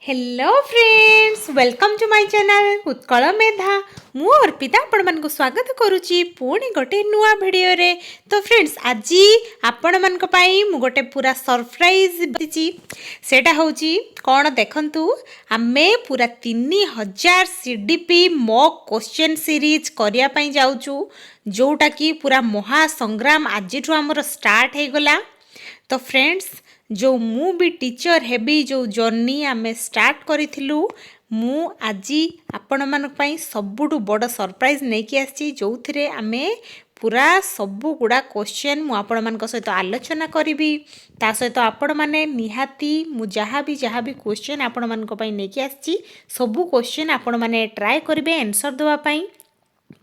Hello friends, welcome to my channel Utkal Medha. मु अर्पिता आपण मन को स्वागत करुची पुणी गोटे नुआ वीडियो रे। तो फ्रेंड्स, आज आपण मन को पाई मु गोटे पूरा सरप्राइज दिची। सेटा होची कोन देखंतु, आमे पूरा 3000 सीडीपी मॉक क्वेश्चन सीरीज करिया पई जाउचू, जोटा की पूरा महासंग्राम आज हमर स्टार्ट हे गला। तो फ्रेंड्स, जो मु भी टीचर हेबी जो जर्नी आमे स्टार्ट करिथिलु, मु आजी आपण मन पई सबुटु बड़ सरप्राइज नहीं कि आसी, जो थिरे आमे पूरा सबु गुड़ा क्वेश्चन मु आपण मन को सहित आलोचना करिवि। ता सहित आपण माने निहाती मु जहाँ भी क्वेश्चन आपण मन को पई नहीं कि आसी, सबु क्वेश्चन आपण माने ट्राई करिवे आंसर देवा पई।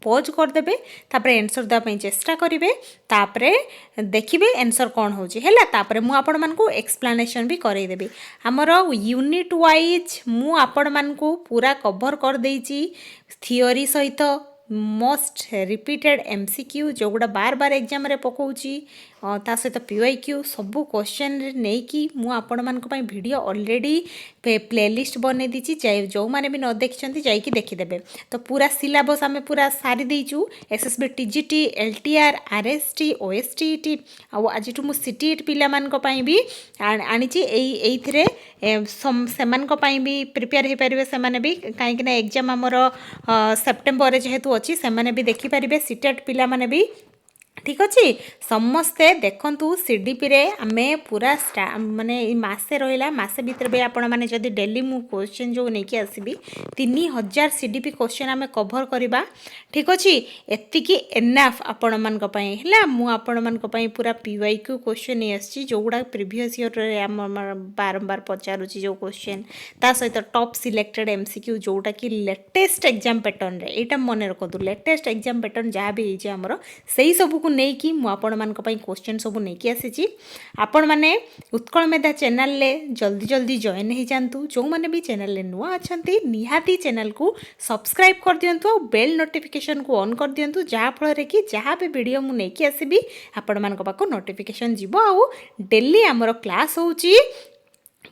पॉज करदेबे, तापरे आंसर देवाई चेष्टा करेंगे, तापरे देखिए आंसर कौन होची हैला। तापरे मु आपण मानकु एक्सप्लेनेशन भी करदेबी। आमर यूनिट वाइज मु आपण मानकु पूरा कवर कर देइची, थियोरी सहित मोस्ट रिपीटेड MCQ जो गुड़ा बार बार एग्जाम रे पकाउची, ता सहित PYQ सबू क्वेश्चन नहीं कि मु आपण मानक पई वीडियो ऑलरेडी प्लेलिस्ट बने दीची, जो माने भी न देखिछंती जाईकी देखिदेबे। तो पूरा सिलेबस आमे पूरा सारी देइचू, Ssb Tgt, LTR, RST, OSTET आ आज मु CTET पिला मानक पई भी आनीची। एइथिरे सेमान को पई भी प्रिपेयर हे परिबे, सेमाने भी काहे कि ना एग्जाम हमर सेप्टेम्बर जेहेतु अच्छी, से भी देखिपारे सीटेट पिला माने भी। ठीक अच्छे, समस्ते देखंतु सीडीपी रे आमे पूरा माने मासे रहिला, मासे भीतर भी आपण माने जदी डेली मु क्वेश्चन जो नहीं कि आसीबी 3000 सीडीपी क्वेश्चन आमे कवर करबा। ठीक अच्छे, एतिकी एनाफ आपण मन को पई हैला। मु आपण मन को पई पूरा PYQ क्वेश्चन नहीं आसी, जो गुडा प्रीवियस ईयर रे हम बारंबार पचारुची जो क्वेश्चन, ता सहित टॉप सिलेक्टेड MCQ जोटा कि लेटेस्ट एग्जाम पैटर्न रे, एटा मने रखतु लेटेस्ट एग्जाम पैटर्न जहाँ भी होइजे हमरो सेही सब को नहीं कि मु आपण मान को पई क्वेश्चन सब नहीं कि आसीची। आपण माने उत्कल मेधा चैनल ले जल्दी जॉइन हो जातु। जो माने भी चैनल ले नुआ अछंती, निहाती चैनल को सब्सक्राइब कर दियंतु और बेल नोटिफिकेशन को ऑन कर दियंतु, जहाँ फल रे कि जहाँ भी वीडियो मु नहीं कि आसीबी आपण मान को पाको नोटिफिकेशन जीवो। आ डेली हमर क्लास होउची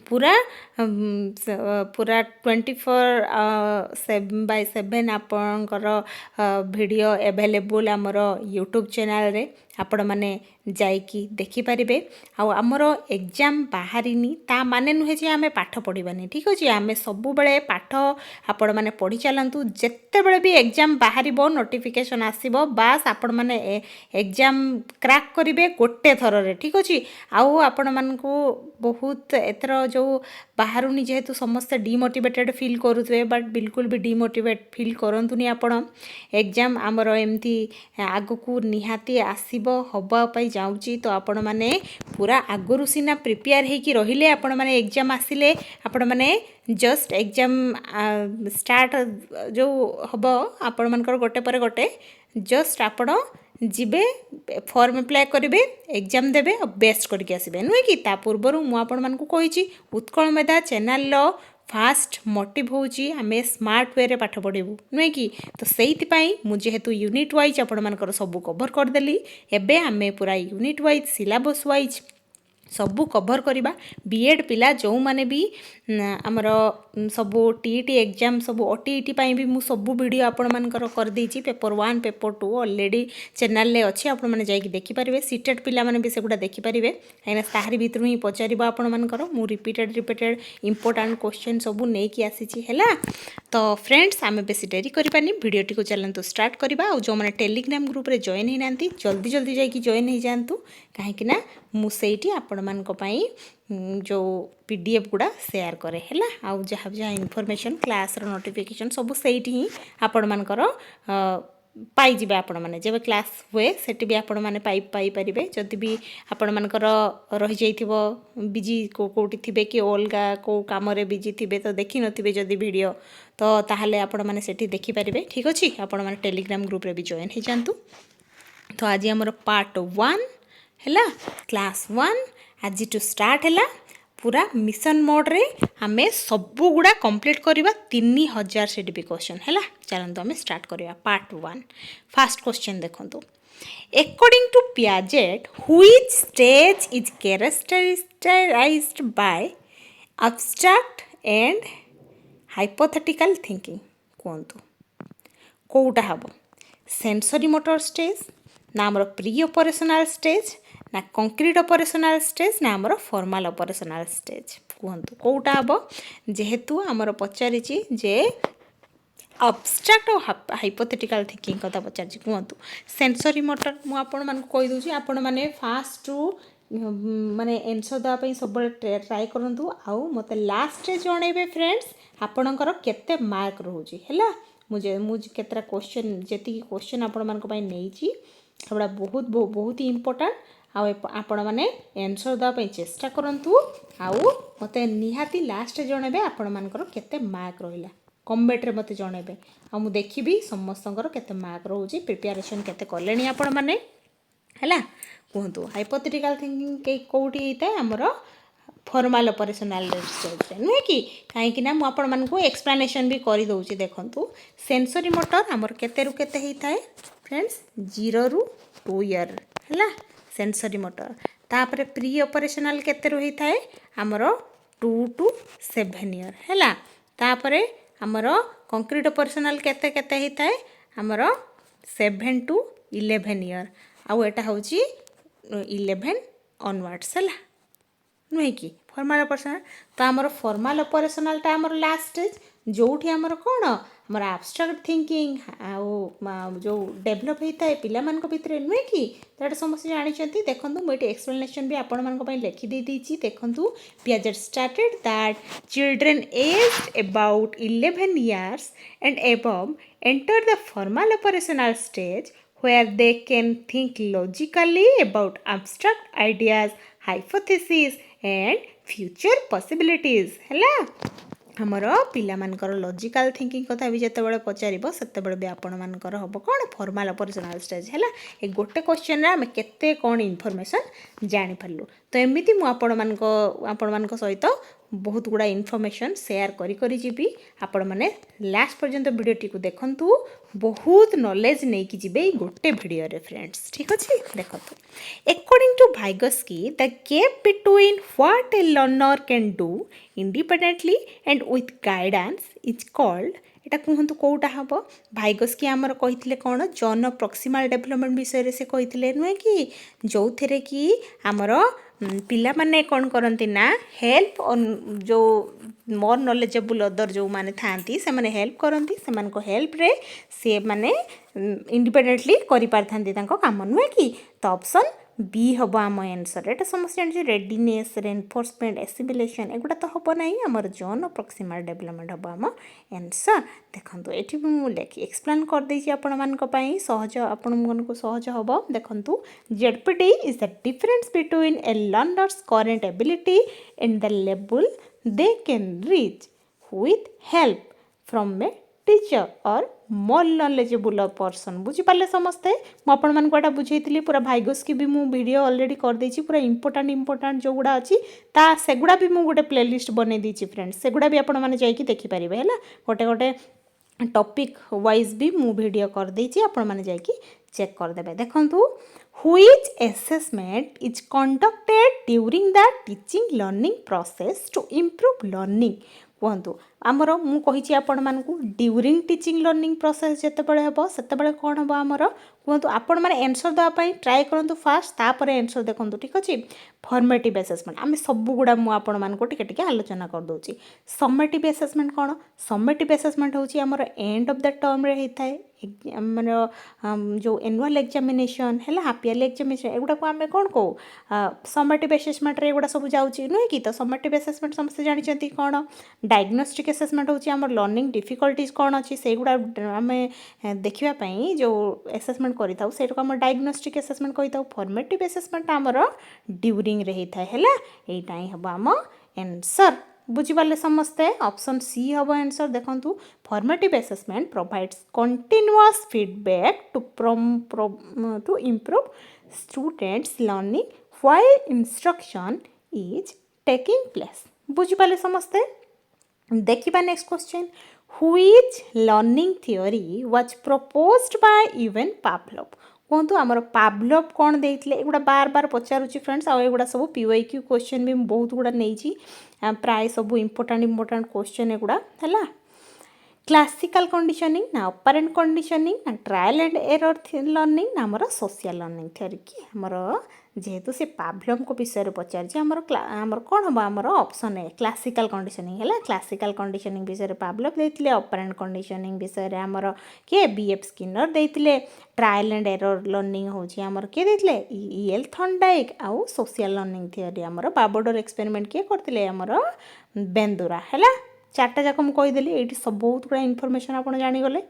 पूरा 24/7 आपणकर वीडियो एवेलेबल आमर यूट्यूब चैनल रे आपण माने जाइकी देखिपारे। आमर एग्जाम बाहरिनी ता माने नुहे जे आमे पाठ पढ़ानी। ठीक अच्छे, आमे सबु बेले पाठ आपण माने पढ़ी चलतु, जेते बेले भी एग्जाम बाहरिबो नोटिफिकेशन आसीबो, बास आपण माने एग्जाम क्रैक करिवे गोटे थर रे। ठीक अच्छे, आउ आपण मानकु बहुत एथर जो बाहरुनी जेहेतु समस्त डिमोटिवेटेड फील करुवे, बट बिल्कुल भी डिमोटिवेट फील करंतुनी। आपण एग्जाम आमर एमती आगकू निहाती आसीबो हबा पई जाउची, तो आपण माने पूरा आगरु सिना प्रिपेयर हेकी रहिले, आपण माने एग्जाम आसिले आपण माने जस्ट एग्जाम स्टार्ट जो हबो आपण मानकर गोटे पर गोटे जस्ट आपण जिबे फॉर्म अप्लाई करेंगे, एग्जाम देवे और बेस्ट करके आसबे नुहे कि। ता पूर्वर मु आपण मानकु कहिची उत्कल मेधा चैनल लो फास्ट मोटिव होची आमे स्मार्ट वे रे पाठ पढ़ेबू नुहे कि। तो सेइति पई मु जेहेतु यूनिट वाइज आपण मानकर सब कवर कर देली, एबे आमे पूरा यूनिट वाइज सिलेबस वाइज सबू कवर करवा। बीएड पिला जो माने भी आमर सबू टीईटी एग्जाम सबू OTET पाई भी मु सबू वीडियो आपण मानकर कर देइची। पेपर 1 पेपर 2 ऑलरेडी चैनल ले अच्छी, आपण माने जाइकी देखि परिबे। सीटेट पिला माने भी सेगुडा देखि परिबे, काइना ताहारी भितरु ही पचारिबा आपण मानकर मु रिपीटेड इंपोर्टेंट क्वेश्चन सबू नै कि आसीची हैला। तो फ्रेंड्स, आमे बेसी देरी करिपानी, वीडियो टी को चलंतु स्टार्ट करबा। और जो माने टेलीग्राम ग्रुप रे जॉइन ही नांती जल्दी जाइकी जॉइन ही जानतु, काहे कि ना मु सेठी आपण मान को पाई जो PDF गुड़ा शेयर करे हैला। आउ जहाँ जहाँ इनफॉरमेशन क्लास रो नोटिफिकेशन सब सेठी ही आपण मानकर पाई जिबे। आपण माने जेबे क्लास हुए सेठी भी आपण माने पाई परिबे। जदि भी आपण मानकर रहि जाइथिबो बिजी कोठी थिबे कि ओलगा को काम रे बिजी थिबे, तो देखि नथिबे जदि वीडियो, तो ताहाले आपण माने सेठी देखि परिबे। ठीक अछि, आपण माने टेलीग्राम ग्रुप रे भी जॉइन हे जानतु। तो आज हमर पार्ट 1 हैला, क्लास 1 आज टू स्टार्ट हैला। पूरा मिशन मोड रे हमें सबू गुड़ा कंप्लीट करवा 3000 सीडीपी क्वेश्चन हैला। चलंतु हमें स्टार्ट करवा पार्ट 1। फर्स्ट क्वेश्चन देखंतु, according to Piaget which stage is characterized by abstract and hypothetical thinking कहतु कौटा हम सेंसरी मोटर स्टेज ना आमर प्री ऑपरेशनल स्टेज ना कंक्रीट ऑपरेशनल स्टेज ना आमर फॉर्मल ऑपरेशनल स्टेज कहतु कौटा हम जेहेतु आमर पचारि जे अब्स्ट्राक्ट और हाइपोथेटिकल थिंकिंग कथा पचारि कहतु सेंसरी मोटर मु आपण मान कहि दउची आपण माने फास्ट टू माने आंसर देवाई सब ट्राए करूँ आउ मत लास्ट जनइबे फ्रेंड्स आपणकर केते मार्क रोचे है मुझे केतरा क्वेश्चन जी क्वेश्चन आपण मान नहीं सेगुड़ा बहुत बहुत ही इम्पोर्टाट आपण मैंने आंसर देवाई चेष्टा करूँ आउ मत निहाती लास्ट जनइबे आपण मानकर केते मार्क रहा कमेंट रे मत जनइबे आ मु देखिबी समस्तंकर केते मार्क रोचे प्रिपरेशन केते कलेनी आपण माने हैला कहतु हाइपोथेटिकल थिंकिंग के कौटी होता है आमर फॉर्मल ऑपरेशनल स्टेज नुहे कि कहीं मुझे आपण मानक एक्सप्लेनेशन भी कर दौची देखंतु सेंसरी मोटर आमर केते रु केते होता है फ्रेंड्स 0 ରୁ 2 ईयर है सेंसरी मोटर तापर प्री ऑपरेशनल केते रु होता है आमर 2 to 7 ईयर है तापर आमर कंक्रीट ऑपरेशनल केते केते होता है आमर 7 to 11 ईयर आउ एटा होची 11 ऑनवर्ड्स है नुहे कि फॉर्मल ऑपरेशनल तो आमर फॉर्मल ऑपरेशनल टा आमर लास्ट स्टेज जोठी आमर कोन आमर एब्स्ट्रैक्ट थिंकिंग आउ जो डेवलप होता है पिला मानक भितर नुहे कि तो समस्त जानी देखो मुझे एक्सप्लेनेशन भी आपण मानक लिखि देती देखो Piaget started that children aged about 11 years and above enter the formal operational stage where they can think logically about abstract ideas, hypotheses and future possibilities है हमर पिला मानकर लॉजिकल थिंकिंग कथा भी जिते पचार से भी आपण मानकर हम कौन फॉर्मल ऑपरेशनल स्टेज है ये गोटे क्वेश्चन आम केते कौन इनफॉरमेशन जानी पारलु तो एमती मुझे सहित बहुत गुड़ा इनफॉरमेशन शेयर करी जीवी आपण मैंने लास्ट पर्यंत वीडियोटी को देखंतु बहुत नॉलेज नहीं कि जीवे गोटे वीडियो रे फ्रेंड्स ठीक अच्छे देखो according to Vygotsky the gap between what a learner can do independently and with guidance is called एटा कहतु कौटा हम भाइगस्की आमर कही कौन जन प्रॉक्सिमल डेवलपमेंट विषय से कही नुहे कि जो थे कि आमर पिला माने कौन करती ना हेल्प जो मोर नॉलेजेबल अदर जो माने थांती से माने हेल्प करती से हेल्प रे से माने इंडिपेंडेंटली करि पारथांती तांको काम नुहे कि तो ऑप्शन बी हम आम आंसर एटा समस्त जानी रेडीनेस रेनफोर्समेंट एसिमिलेशन एगुड़ा तो हम ना आमर जोन प्रॉक्सिमल डेवलपमेंट हम आम आंसर देखो ये मुझे एक्सप्लेन कर देछि आपण मानक पई सहज आपण मानक सहज हम देखंतु ZPD is the difference between a learner's current ability and the level they can reach with help from a teacher or more knowledgeable person बुझीपारे समस्ते मुझे बुझे पूरा भाइगस्की भी मुझे वीडियो ऑलरेडी कर देछि पूरा इंपोर्टाट जो गुड़ा अच्छी सेगुड़ा भी मुझे गोटे प्लेलिस्ट बनई देछि फ्रेंड्स सेगुड़ा भी आपण मैंने जाकि देखिपारे है गोटे गोटे टॉपिक वाइज भी मु वीडियो कर देछि आपण मैंने जाकि चेक करदे देखंतु which assessment is conducted during the teaching learning process to improve learning कहतु आमर मुझे आपण मानक ड्यूरिंग टीचिंग लर्निंग प्रोसेस जितेबाला हम से कौन हम आमर कहतु आपण मैंने आंसर देवाई ट्राए करूँ फास्ट तापर आंसर देखो ठीक अच्छे फॉर्मेटिव असेसमेंट आम सब गुड़ा मुझे मानक टिके आलोचना कर दूसरी समेटिव असेसमेंट कौन समेटिव असेसमेंट हूँ आमर एंड ऑफ द टर्म रे होता है आमर जो एनुअल एग्जामिनेशन है हाफ ईयरली एग्जामिनेशन एगुड़ा को आम कौन कौ समेटिव असेसमेंट रे एगुड़ा सब जाऊँगी नुहे कि तो समेटिव असेसमेंट समस्त जानते कौन डायग्नोस्टिक असेसमेंट हूँ आम लर्निंग डिफिकल्टीज कौन अच्छी से गुड़ा आम देखापी जो असेसमेंट करता से आम डायग्नोस्टिक असेसमेंट कही फॉर्मेटिव असेसमेंट आमर ड्यूरिंग रे होता है यहीटा ही हम आम आंसर बुझीपारे समस्ते ऑप्शन सी हम आंसर देखंतु formative assessment provides continuous feedback to improve students learning while instruction is taking place बुझीपारे समस्ते देखिबा next question which learning theory was proposed by Ivan Pavlov कहतु आमर पावलोव कौन देते एगुड़ा बार बार पचारुची फ्रेंड्स आगुड़ा सब PYQ क्वेश्चन भी बहुत गुड़ा नहीं प्राय सब इंपोर्टाट क्वेश्चन एगुड़ा है क्लासिकल कंडीशनिंग ना ऑपरेंट कंडीशनिंग ना ट्रायल एंड एरर लर्निंग ना आमर सोशल लर्निंग थ्योरी कि आमर जेहेतु से पावलोव को विषय पचार आमर कौन हम आमर ऑप्शन है क्लासिकल कंडीशनिंग है क्लासिकल कंडीशनिंग विषय पावलोव देते ऑपरेंट कंडीशनिंग विषय आमर किए BF स्किनर देते ट्रायल एंड एरर लर्निंग होची आमर किए देते EL थॉर्नडाइक आउ सोशल लर्निंग थ्योरी आमर बाबोडर एक्सपेरिमेंट किए करते आमर बेंदुरा है चार्टा जाक मुझे कहीदेली ये सब बहुत गुड़ा इनफर्मेशन आप जाणीगले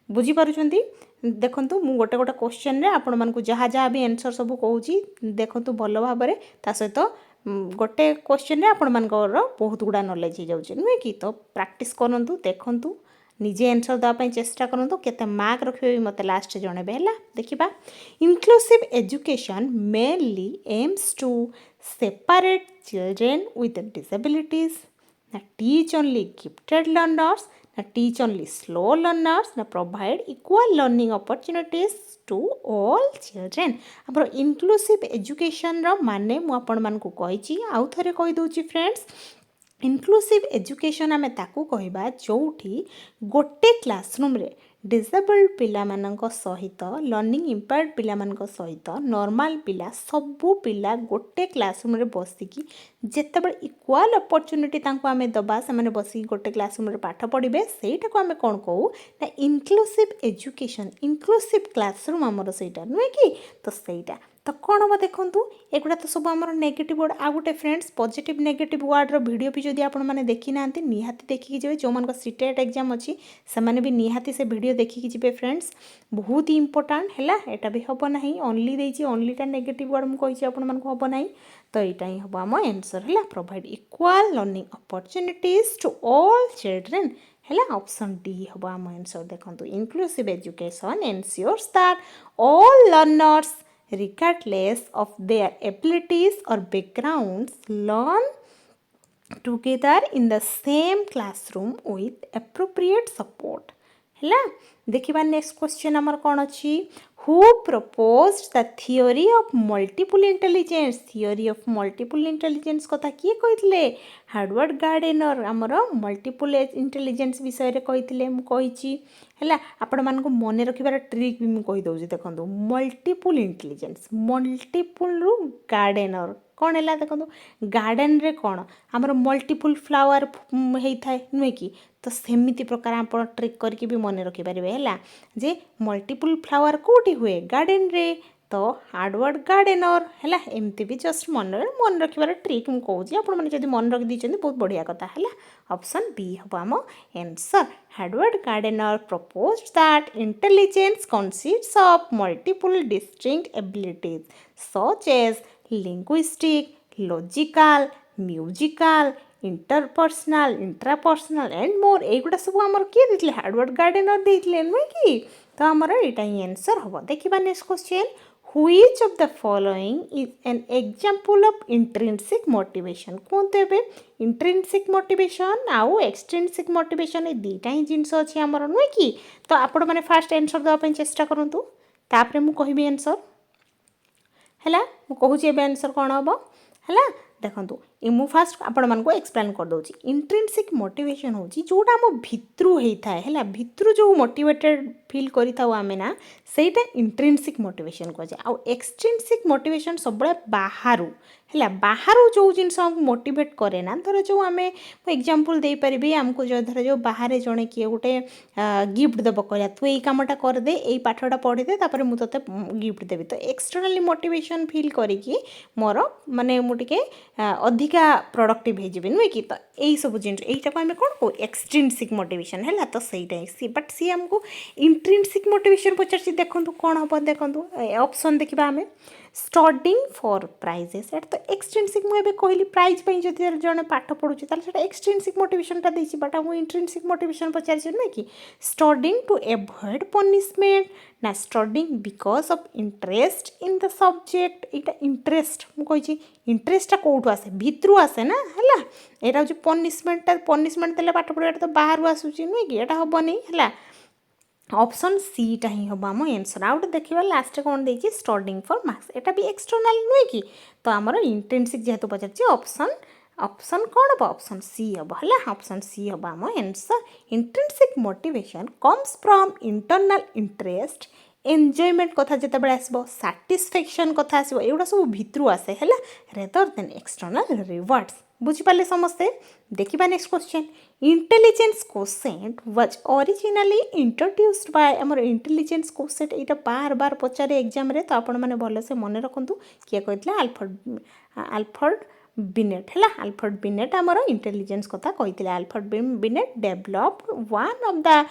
बुझीपार्टी देखूँ मु गोटे गोटे क्वेश्चन रे आपण मानक जहाँ जहाँ भी आंसर सब कहूँ देखूँ भल भाव ता सहित गोटे क्वेश्चन रे आपण मानकर बहुत गुड़ा नॉलेज हो जाऊँ नुहे कि तो प्रैक्टिस करूँ देखूँ निजे आंसर देवाई चेष्टा करूँ केते मार्क रखिए मत लास्ट जनइबे है देखा inclusive education mainly aims to separate children with disabilities ना teach only gifted learners, ना teach only slow learners, ना provide equal learning opportunities to all children. आपर inclusive education रो माने मु आपण मानकु कहिची आउ थरे कहि दोची फ्रेंड्स इनक्लूसिव एजुकेशन आमे ताकू कहबा जोठी गोटे क्लासरूम रे डिसेबल्ड पिला मानक सहित लर्निंग इम्पेयर्ड पिला मानक सहित नॉर्मल पिला सबू पिला गोटे क्लासरूम रे बसिकी जेतेबेले इक्वाल अपॉर्चुनिटी तांको आमे दबा से माने बसिकी गोटे क्लासरूम रे पाठ पढ़िबे सेटा को आमे कोन कहू ना इनक्लूसिव एजुकेशन इनक्लूसिव क्लासरूम हमर सेटा नुहे कि तो सेटा तो कौन हम देखूँ एगुड़ा तो सब आम नेगेटिव वर्ड आ गए friends positive negative word video भी जब आपण मैंने देखी ना निहाती देखिकी जाए जो मान सीटेट एग्जाम अच्छी से मैंने भी निहाती से वीडियो देखिकी जी फ्रेंड्स बहुत ही इंपोर्टाट है यहाँ भी हम ना ओनली देती ओनलीटा नेगेटिव वर्ड मुझे आपण मानक हम ना तो यहाँ ही हम आम आंसर है provide equal learning opportunities to all children है ऑप्शन डी हम आम आंसर देखो inclusive education ensures that all learners regardless of their abilities or backgrounds learn together in the same classroom with appropriate support है देखिबा next question हमर कोन अछि who proposed the theory of multiple intelligence theory of multiple intelligence कथा किए कहितले Harvard gardener हमर multiple intelligence विषय रे कहितले मु कहिची है आपण मानक मन रखिबार ट्रिक भी मु कहि दउजी देखंतु मल्टीपल इंटेलिजेंस मल्टीपल रु गार्डनर कौन है देखो गार्डन रे कौन आमर मल्टीपल फ्लावर होता है नुहे कि तो सेमिति प्रकार आप ट्रिक करके भी मन रखिपारे है जे मल्टीपल फ्लावर कोटी हुए गार्डन रे तो हार्वर्ड गार्डनर है एमती भी जस्ट मन रखिबार ट्रिक मुझे कहूँ आपण मैंने जब मन रखी दीजिए बहुत बढ़िया कथा है ऑप्शन बी हम आम answer Harvard Gardner proposed that intelligence consists of multiple distinct abilities such as linguistic, logical, musical, interpersonal, intrapersonal and more एगुड़ा सब आमर किए देथिले हार्वर्ड गार्डनर देथिले नुहे कि तो आमर एटा ही आंसर हबो देखिबा next question which of the following is an example of intrinsic motivation कोन देबे intrinsic motivation आउ extrinsic motivation ए दीटा ही जिंस अछि आमर नुहे कि तो आपण माने फास्ट आंसर दवा पय चेष्टा करंतु तापरे मु कहिबी आंसर है मुझे एवं आंसर कौन हम है देखो मु फास्ट आपण मानक एक्सप्लेन कर दूँ इंट्रिंसिक मोटिवेशन हूँ जोटा आम भित्रु होता है भित्रु जो मोटिवेटेड फील करें ना सेटा इंट्रिंसिक मोटिवेशन कहुए आउ एक्सट्रिंसिक मोटिवेशन सब बाहर है बाहर जो जिनस मोटिवेट करे ना धर जो आम एग्जांपल दे पारि आमको जो धर जो बाहर जड़े किए गोटे गिफ्ट देव कह तू यही कामटा करदे यही पाठटा पढ़ीदे तापर मुझे तोते गिफ्ट देवी तो एक्सटर्नाली मोटिवेशन फील करी मोर माने मुझे अधिका प्रोडक्टिव हो नुहे कि तो यही सब जिन यहीटा को आम कौन कहू एक्सट्रिंसिक मोटिवेशन है तो सहीटा सी बट सी आमको इंट्रिंसिक मोटिवेशन पचार देखो कौन हम देखो ऑप्शन देखा आम स्टडिंग फॉर प्राइजेस एट तो एक्सट्रिंसिक मुझे कहली प्राइज जो जड़े पाठ पढ़ुचे तो एक्सट्रिंसिक मोटिवेशनटा देती बट आम इंट्रिंसिक मोटिवेशन पचार नुहे कि स्टडिंग टू एवॉइड पनिशमेंट ना studying because of interest in the subject यहाँ इंटरेस्ट मुझे इंटरेस्टा कौटू आसे भित्रु आसे ना है यहाँ जो पनिशमेंट देले पाठ पढ़ा तो बाहर आसूँ नुहे कि यहाँ हेनी है ऑप्शन सी टा ही हम आम आंसर आउट देखा लास्ट कौन देती स्टडिंग फॉर मार्क्स एटा भी एक्सटर्नाल नुहे कि तो आमर इंट्रिंसिक जेहेतु पचार ऑप्शन ऑप्शन कौन हम ऑप्शन सी हम है ऑप्शन सी हम आम answer intrinsic motivation comes from internal interest enjoyment कथा जिते बड़े आसो साटिस्फैक्शन कथा आसो एगुड़ा सब भितर आसे है रेदर देन एक्सटर्नल रिवार्ड्स बुझिपारे समस्ते देखा next question intelligence quotient was originally introduced by आमर इंटेलिजेंस कोसेंट यहाँ बार बार पचारे एग्जाम रे तो आपण मैंने भलसे मन रखु किए कहते आल्फ्रेड बिनेट है आल्फ्रेड बिनेट आमर इंटेलिजेंस कथा कहते Alfred Binet developed one of the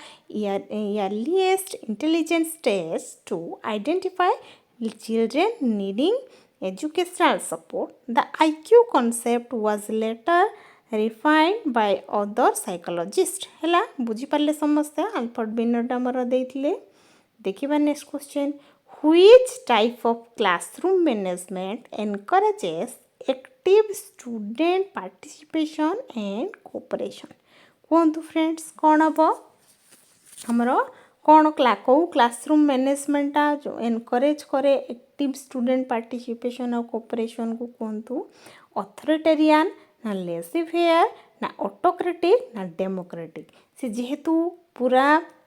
earliest intelligence test to identify children needing educational support. The IQ concept was later refined by other psychologists. है बुझीपारे समस्ते आल्फ्रेड बिनेट आमर देइथिले देखिबा next question which type of classroom management encourages active student participation and cooperation कहतु friends कौन हम हमर कौन कौ क्लासरूम मैनेजमेंटा जो एनकरेज करे एक्टिव स्टूडेंट पार्टिसिपेशन और कोऑपरेशन को कहतु अथॉरिटेरियन ना लेसी फेयर ना ऑटोक्रेटिक ना डेमोक्रेटिक से जेहेतु पूरा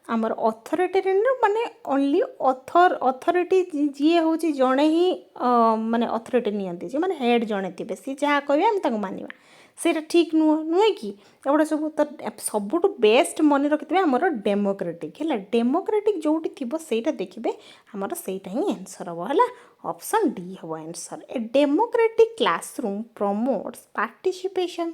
आमर अथॉरिटेरियन माने ओनली अथॉरिटी जी हूँ जड़े ही माने अथॉरिटी नियंती जे माने हेड जड़े थे सी जहाँ कहे आम मानिबा सेटा ठीक नुहे कि एगुड़ा सब तो सबुठ बेस्ट मन रखिथे आमर डेमोक्रेटिक है डेमोक्रेटिक जोटी थी सेटा देखिए आमर सेटा ही आंसर हम है ऑप्शन डी हम answer a democratic classroom promotes participation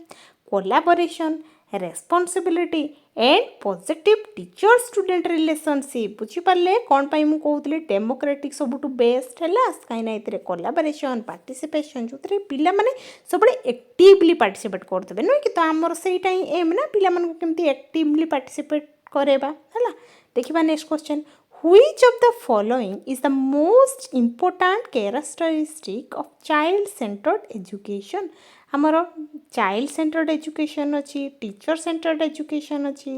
collaboration responsibility and positive teacher student relationship बुझीपारे कौन पाई मु कहूली डेमोक्रेटिक सबुठ बेस्ट है कहीं कोलाबोरेशन पार्टिसिपेशन जो पिला माने सब एक्टिवली पार्टिसिपेट करते नुहे कि तो आमर सेटा ही एम ना पिला मानक केमती एक्टिवली पार्टिसिपेट करेबा है देखिबा next question Which of the following is the most important characteristic of child-centered education? आमर चाइल्ड सेंटर्ड एजुकेशन अच्छी टीचर सेंटर्ड एजुकेशन अच्छी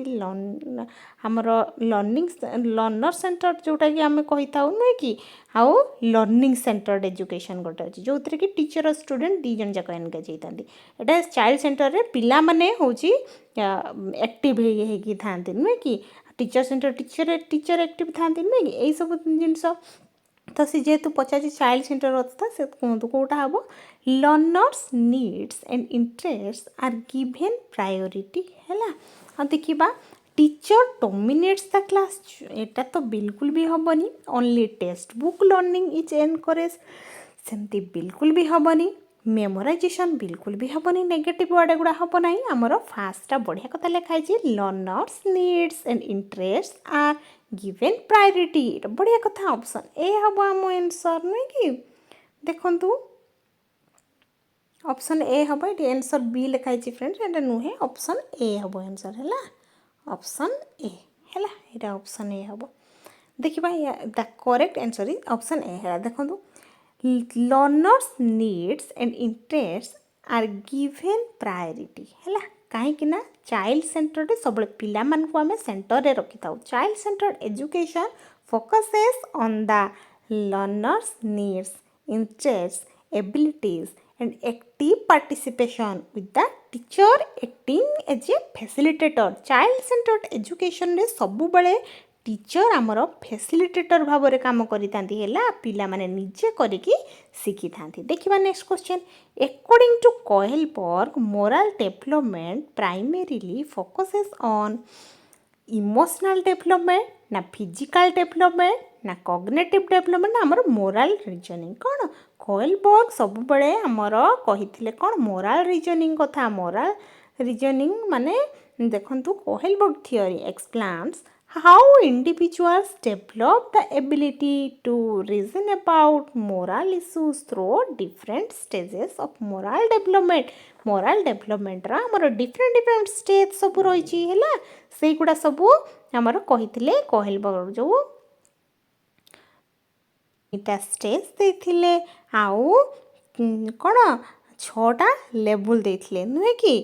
आमर लर्नर सेंटर्ड जोटा कि आम कही था नुहे कि आउ लर्निंग सेंटर्ड एजुकेशन गोटे अच्छी जो थे कि टीचर और स्टूडेंट दी जन जाक एनगेज होती है चाइल्ड सेंटर रे पिला माने होची एक्टिव होगी था नुहे कि टीचर सेंटर टीचर एक्टिव था नुहे कि यही सब जिनस तो सी जेहेतु पचार चाइल्ड सेंटर था से कहतु कौटा हम learners needs and interest are given priority है देखा टीचर डोमिनेट्स द क्लास एटा तो बिल्कुल भी हेनी only text book learning is encourage सेमती बिल्कुल भी हेनी मेमोराइजेशन बिल्कुल भी हेनी नेगेटिव वर्ड एगुड़ा हम ना आमर फास्टा बढ़िया कथा लिखाई learners needs and interest are given priority बढ़िया कथा ऑप्शन ए हम आम आंसर नुहे कि देखु ऑप्शन ए हम ये आंसर बी लिखाई फ्रेंड्स एटा नुहे ऑप्शन ए हम आंसर है ऑप्शन ए है यहाँ ऑप्शन ए हम देखा the correct answer is option A है देखो learners needs and interest are given priority है कहीं चाइल्ड सेंटर सब पिला मानक आम सेंटर रे रखी था child centre education focuses on the learners needs interest abilities and active participation with the teacher acting as a facilitator child centred education रे सबु बड़े टीचर आमर फैसिलिटेटर भाव में काम करी पिला माने निजे करिकी शिखी था देखा next question according to Kohlberg moral development primarily focuses on emotional development ना फिजिकल डेवलपमेंट ना कॉग्निटिव डेवलपमेंट आमर मोरल रीजनिंग कौन कोहेलबर्ग सब बड़े आमर कही कौन मोरल रीजनिंग कथा मोरल रीजनिंग माने देखंतु Kohlberg theory explains how individuals develop the ability to reason about moral issues through different stages of moral development रा हमर different stage सब रही है से गुड़ा सब हमर कही कोहेलबर्ग जो इटा स्टेज देथिले आउ कौन 6टा लेवल देथिले नुहे कि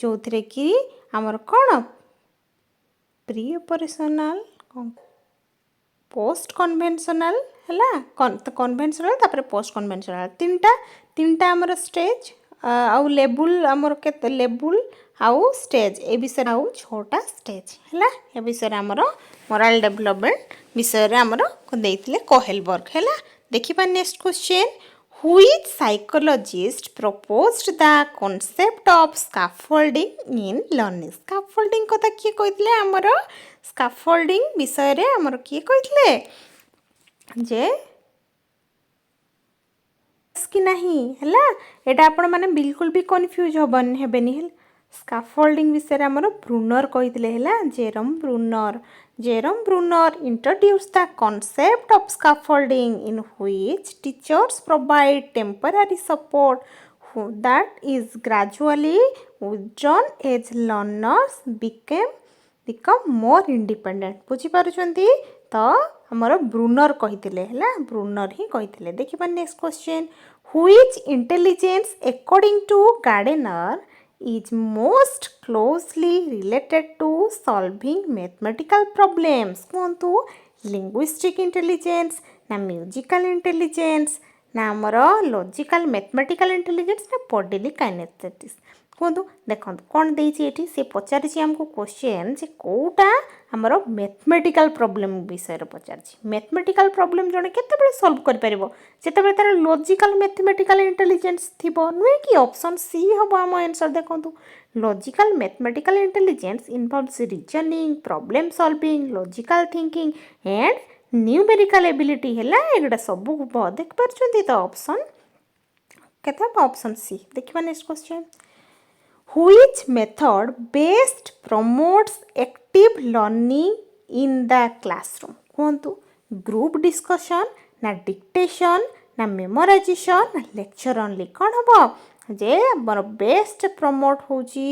जो थे कि हमर कौन प्री ऑपरेशनल पोस्ट कन्वेंशनल है कन्वेंशनल तापर पोस्ट कन्वेंशनल तीनटा आमर स्टेज आउ लेबुल आमर केते लेबुल आउ स्टेज ए विषय आउ 6टा स्टेज है ए विषय आमर मोराल डेवलपमेंट विषय आमर देइथिले कोहेलबर्ग है देखिबा next question Which psychologist proposed the concept of scaffolding in learning? Scaffolding कथा किए कहितले हमर scaffolding विषय रे हमर किए कहितले जे कि नहीं हैला एटा आपण माने बिल्कुल भी कंफ्यूज होबन हेबेनी स्काफोल्डिंग विषय हमर ब्रूनर कहितले हैला Jeram Brunner introduced the concept of scaffolding in which teachers provide temporary support that is gradually withdrawn as learners become more independent बुझी पारुछंती तो हमर ब्रूनर कहितले हैला ब्रूनर ही कहितले देखिबा next question which intelligence according to Gardner is most closely related to solving mathematical problems कहंतु linguistic intelligence ना musical intelligence ना हमर logical mathematical intelligence ना bodily kinetics कहंतु देखंतु कोन देछि एठी से पचारि छि हमको क्वेश्चन जे कोटा हमर मैथमेटिकल प्रॉब्लम विषय रे पचारि छि मैथमेटिकल प्रॉब्लम जने केते बेले सॉल्व कर परिबो जेते बेले तार लॉजिकल मैथमेटिकल इंटेलिजेंस थिबो नुए कि ऑप्शन सी हबो हम आंसर देखंतु logical mathematical intelligence involves reasoning problem solving logical thinking and numerical ability हैला एगडा सब देख परछंती तो ऑप्शन केता ऑप्शन सी देखिबा next question Which method best promotes active learning in the classroom? कहंतु ग्रुप डिस्कशन ना डिक्टेशन ना मेमोराइजेशन ना लेक्चर ओनली कौन हम जे मोर बेस्ट प्रमोट होची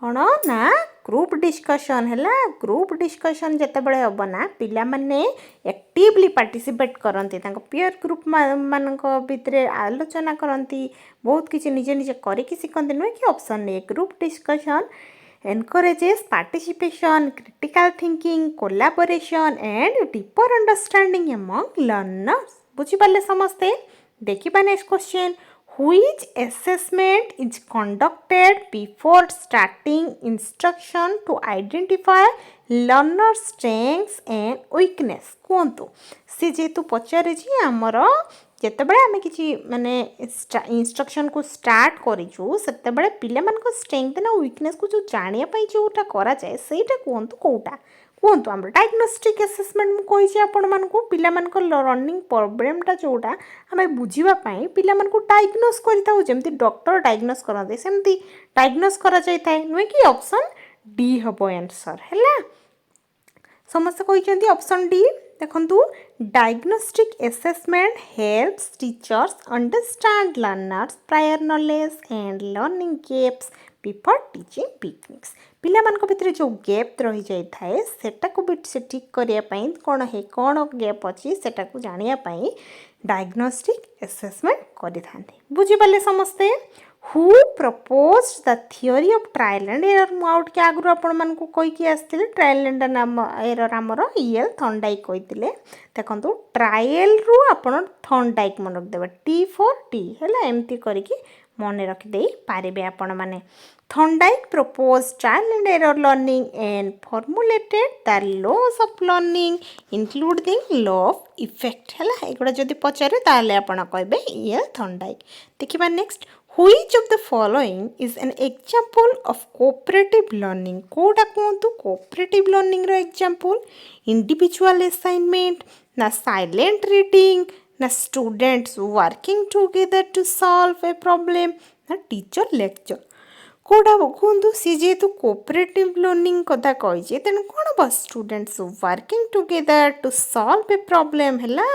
कौन ना ग्रुप डिस्कशन है ग्रुप डिस्कशन जिते बड़े हम ना पिला माने एक्टिवली पार्टिसिपेट करती पीयर ग्रुप मान भितर आलोचना करती बहुत किसी निजे निजे करके शिखती नुहे कि option A group discussion encourages participation, critical thinking, collaboration and deeper understanding among learners. बुझी पाले समझते देखिबा next question which assessment is conducted before starting instruction to identify learner strengths and weakness कहंतु से जेतु पचारे छी हमर जेते बळे आमे किछि माने इंस्ट्रक्शन को स्टार्ट करिछु सेते बळे पिले मन को स्ट्रेंथ ना वीकनेस को जो जानिया पई जोटा करा जाय सेटा कहंतु कोटा कहंतु हम डायग्नोस्टिक असेसमेंट मु कहि छी आपण मन को पिला मन को लर्निंग प्रॉब्लम ता जोटा हमें बुझिबा पई पिला मन को डायग्नोस करिताउ जेमति डॉक्टर डायग्नोस करते सेमति डायग्नोस करा जाय थाए नुए कि ऑप्शन डी हबो आंसर हैला समस्त कहिसंती ऑप्शन डी देखंतु diagnostic assessment helps teachers understand learners prior knowledge and learning gaps before teaching techniques पिला मान को भितर जो गैप रही जाय थाए सेटा को भी से ठीक करिया पई कोन गैप अछि सेटा को जानिया पई डायग्नोस्टिक असेसमेंट करि थांते बुझि पाले समस्ते who proposed the theory of trial and error मु आउट के आगु आपण मन को कहि कि आस्थिले ट्रायल एंड एरर हमर ईएल थॉर्नडाइक कहितले देखंतु ट्रायल रु आपण थॉर्नडाइक मन रख देबा टी फॉर टी हैला एम्ति करि कि मने रख देई पारिबे आपण माने Thorndike proposed trial and error learning and formulated the laws of learning including law of effect हैला एगुडा जदी पचारे ताले आपण कहबे ईएल थॉर्नडाइक देखिबा next Which of the following is an example of cooperative learning? कोटा कहंतु cooperative learning रो example individual assignment ना silent reading ना students working together to solve a problem ना teacher lecture कोटा कहंतु सी जेतु cooperative learning कथा कहि जे तेन कोन बस students working together to solve a problem हैला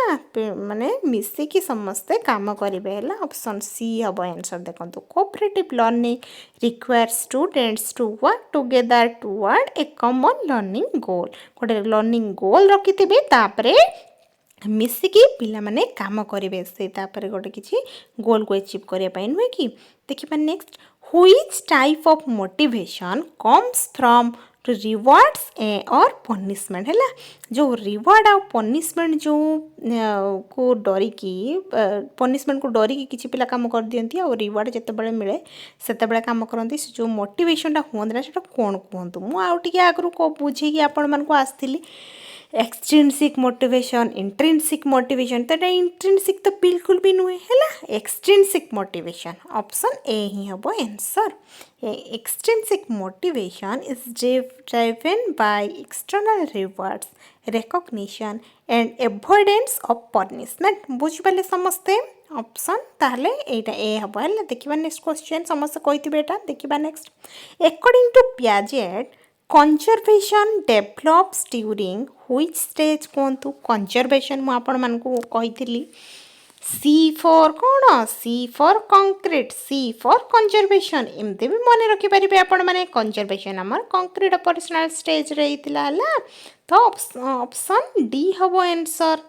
माने मिसी की समस्ते काम करिवे हैला ऑप्शन सी हबो आंसर देखंतु cooperative learning requires students to work together toward a common learning goal कोटे learning goal रखिथिबे तापरे मिसिकी पिला माने काम करिवे से तापरे गोटे किछि गोल को अचीव करिया पई नुहे कि देखिबा next which type of motivation comes from rewards और पनिशमेंट है जो रिवार्ड आ पनिशमेंट जो को डरिकी पनिशमेंट को डरिकी किसी पिला काम कर दियंती और रिवार्ड जितेबाला मिले से काम करती जो मोटिवेशनटा हुआ ना से कौन कहतु मुझे आगु बुझे आपण मानक आसती एक्सट्रिंसिक मोटिवेशन इंट्रिंसिक मोटिवेशन तो इंट्रिंसिक तो बिल्कुल भी नुहे है एक्सट्रिंसिक मोटिवेशन ऑप्शन ए ही हम answer extrinsic motivation is driven by external rewards recognition and avoidance of punishment बुझिपाले समस्ते ऑप्शन ताहले एटा ए हबो हला देखिबा नेक्स्ट क्वेश्चन समस्त कहिथिबे एटा देखिबा next according to Piaget conservation develops during which stage कहतु conservation मु आपण मानकु कहिथिली C for कौन C for concrete C for conservation एमती भी मन रखि परिबे आपण माने conservation हमर concrete operational stage रे हितला हला तो ऑप्शन डी हबो answer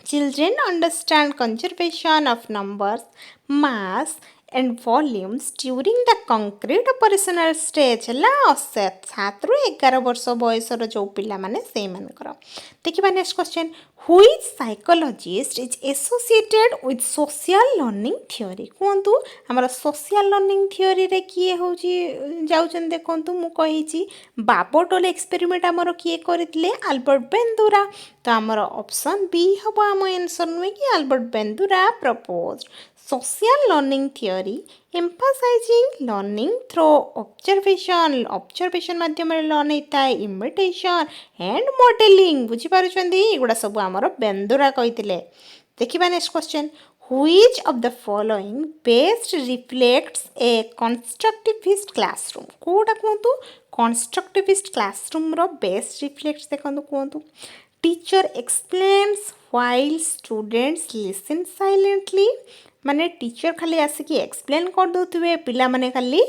Children understand conservation of numbers, mass and volumes during the concrete operational stage ହେଲା Osstet 7 ରୁ 11 ବର୍ଷ ବୟସର जो पिला माने से मानकर देखिबा next question which psychologist is associated with social learning theory कहंतु हमर social learning theory रे किए होची जाउचन देखंतु मु कहिची बाबोटोल एक्सपेरिमेंट हमर किए करथिले अल्बर्ट बेंदुरा तो हमर ऑप्शन बी हबो हम आंसर नुए कि Albert Bandura proposed social learning theory emphasizing learning through observation माध्यम लर्न होता है imitation and modeling बुझी पारुछंदी एगुडा सब हमर बेंदुरा कहिथिले देखिबा next question which of the following best reflects a constructivist classroom कोडा कहंतु constructivist classroom रो best reflects देखंतु कहंतु teacher explains while students listen silently माने टीचर खाली आसिकी एक्सप्लेन कर दोथुवे पिला माने खाली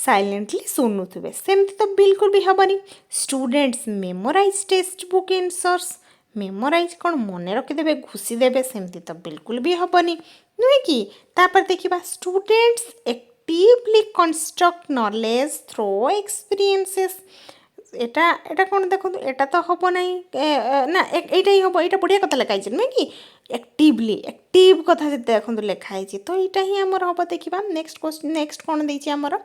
साइलेंटली सुनुथुवे सेमती तो बिल्कुल भी हबनी students memorize text book answers memorize कौन मन रखिदेवे घुसी देवे सेमती तो बिल्कुल भी हबनी नुहे कि तापर देखिबा students actively construct knowledge through experiences एटा एटा कौन देखो एटा तो हम ना एटा ही हम यहाँ बढ़िया कथा लिखाई नुहे कि एक्टिवली एक्टिव कथा देखो लिखाई तो यहाँ ही आमर हम देखा नेक्स्ट क्वेश्चन नेक्स्ट कौन देती आमर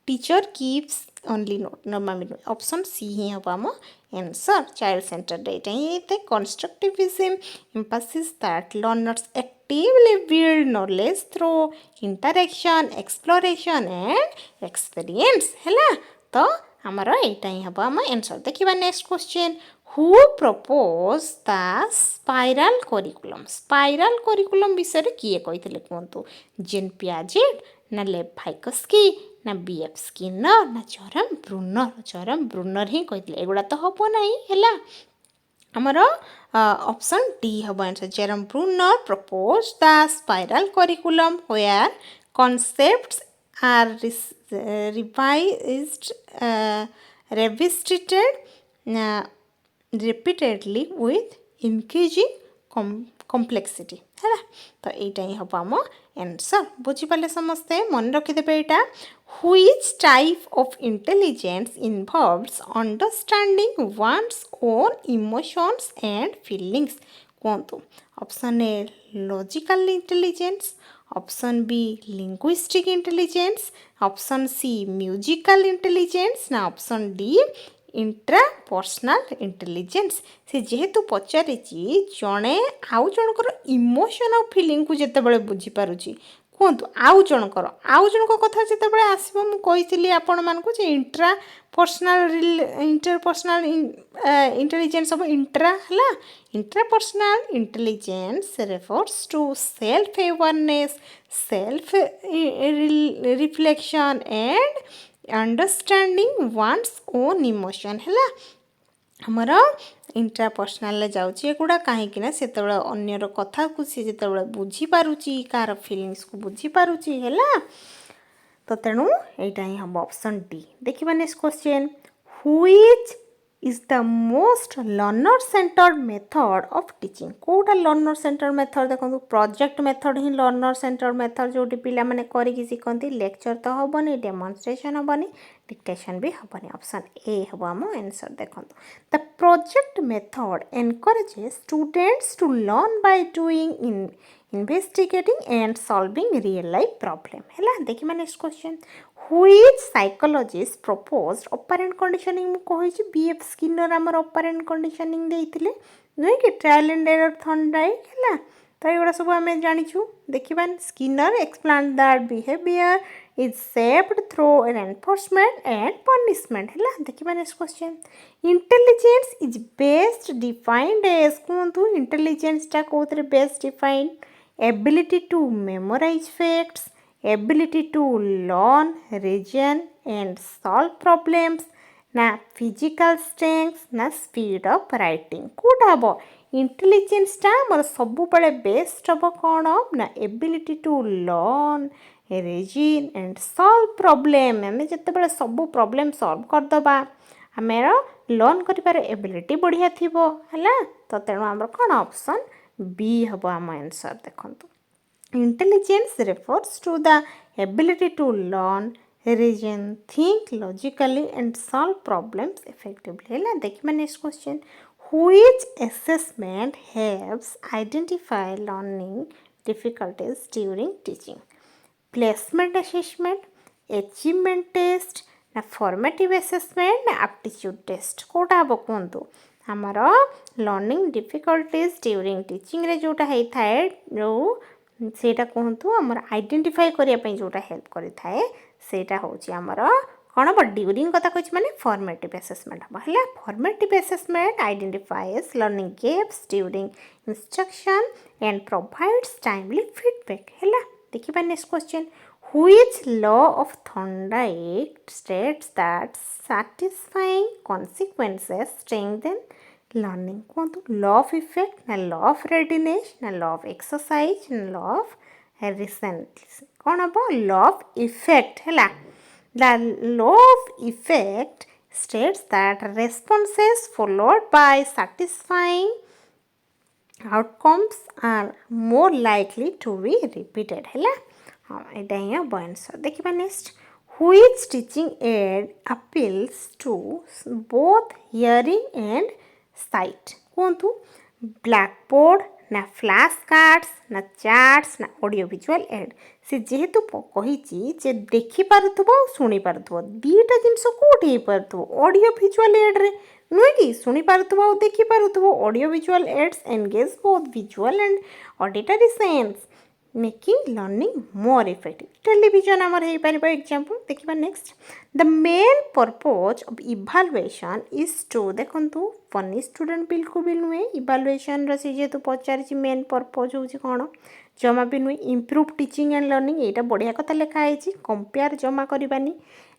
teacher keeps only note normally option C ही हम आम आंसर चाइल्ड सेंटर्ड यहाँ ही constructivism emphasis that learners actively build knowledge through interaction exploration and experience है तो हमारा एटा ही हम आम आंसर देखिबा next question who propose the spiral curriculum विषय रे किए कहिथिले कहंतु जेन पियाजेट ना लेवाइकस्की ना बीएफ स्किनर ना चरम ब्रूनर ही कहिथिले एगुडा तो हबो नाही हैला हमारा ऑप्शन डी हबो answer Jerome Bruner propose the spiral curriculum where concepts are revised, revisited repeatedly with increasing complexity है तो यहाँ ही हम आम आंसर बुझीपारे समस्ते मन रखिदेवे यहाँ which type of intelligence involves understanding one's own emotions and feelings कहतु option A logical intelligence option B linguistic intelligence option C musical intelligence ना ऑप्शन डी इंट्रापर्सनल इंटेलिजेंस से जेहेतु पचारि जड़े आउ जनकर इमोशन और फिलिंग को जितेबाला बुझीपारुची कहतु आउ जनक कथा जितेबाला आसब मुझे आपण मानक इंटरपर्सनल इंटेलिजेंस सब इंट्रा है intrapersonal intelligence refers to self awareness self reflection and understanding one's own emotion है हमारा इंट्रापर्सनल जाऊँगी एगुड़ा कहीं से अन्यर कथा को सी जो बुझीपारुची कार फिलिंग्स को बुझीपारुची है तो तेणु यहाँ ही हम ऑप्शन डी देखिबा next question which is the most learner centred method of teaching कोटा लर्नर सेंटर्ड मेथड देखो प्रोजेक्ट मेथड ही लर्नर सेंटर्ड मेथड जो पिला माने करिकि शिखती लेक्चर तो हेनी डेमोन्स्ट्रेशन हेनी डिक्टेशन भी हेनी ऑप्शन ए हम आम आंसर देखो the project method encourages students to learn by doing in investigating and solving real life problem है देखिए next question which psychologist proposed operant conditioning मु कहि बीएफ स्किनर आमर operant conditioning देइथिले नुहे कि ट्रायल एंड एरर थॉर्नडाइक है तो ये सब आम जाचु देखा Skinner explain that behaviour is shaped through an enforcement and punishment है देखा next question intelligence is best defined as कहतु इंटेलिजेंस टा कौन best defined ability to memorize facts ability to learn, reason and solve problems ना physical strength ना speed of writing Kota हबो intelligence टा मोर सबु बड़े बेस्ट हबो कोन ना ability to learn, reason and solve problem हमें जते बड़े सबु प्रॉब्लम सॉल्व कर दबा हमेर लर्न करिबार एबिलिटी बढ़िया थिबो हला तो तेणु हमर कोन ऑप्शन बी हबो हम आंसर देखंतु Intelligence refers to the ability to learn, reason, think logically and solve problems effectively. देखिए next question. Which assessment helps identify learning difficulties during teaching? Placement assessment, achievement test, ना formative assessment, ना aptitude test. Kota हबो कहंतु हमर learning difficulties during teaching रे जोटा हेइ थाए जो सेटा कहतु आमर आइडेंटिफाई करने जोटा हेल्प करें सेटा हूँ आमर कौन हम ड्यूरिंग कथा कह माने फॉर्मेटिव असेसमेंट हम है formative assessment identifies learning gaps during instruction and provides timely feedback है देखिए next question which law of Thorndike states that satisfying consequences strengthen learning कहतु लॉ ऑफ इफेक्ट ना लॉ ऑफ रेडीनेस ना law of exercise ना law of recently कौन हम law of effect है the law of effect states that responses followed by satisfying outcomes are more likely to be repeated है हाँ यहाँ ही अब आंसर देखिए next which teaching aid appeals to both hearing and sight कहतु blackboard ना flash cards ना charts ना audio visual add से जेहेतु कही जे देखि पारुथबो शुणी पारुथबो दीटा जिंस कोठी हे पारुथबो ऑडियो विजुअल एड रे नुहे कि शुणी पारुथबो देखि पारुथबो audio visual aids engage both visual and auditory sense making learning more effective television आमर हो पार एग्जांपल देखिबा next the main purpose of evaluation is to देखंतु फनी स्टूडेंट बिल्कुल भी नुहे इभालुएशन रे जेतु पचारि मेन पर्पज होची कोन जमा भी नुहे इम्प्रूव टीचिंग एंड लर्निंग एटा बढ़िया कथा लिखा है कंपेयर जमा करबानी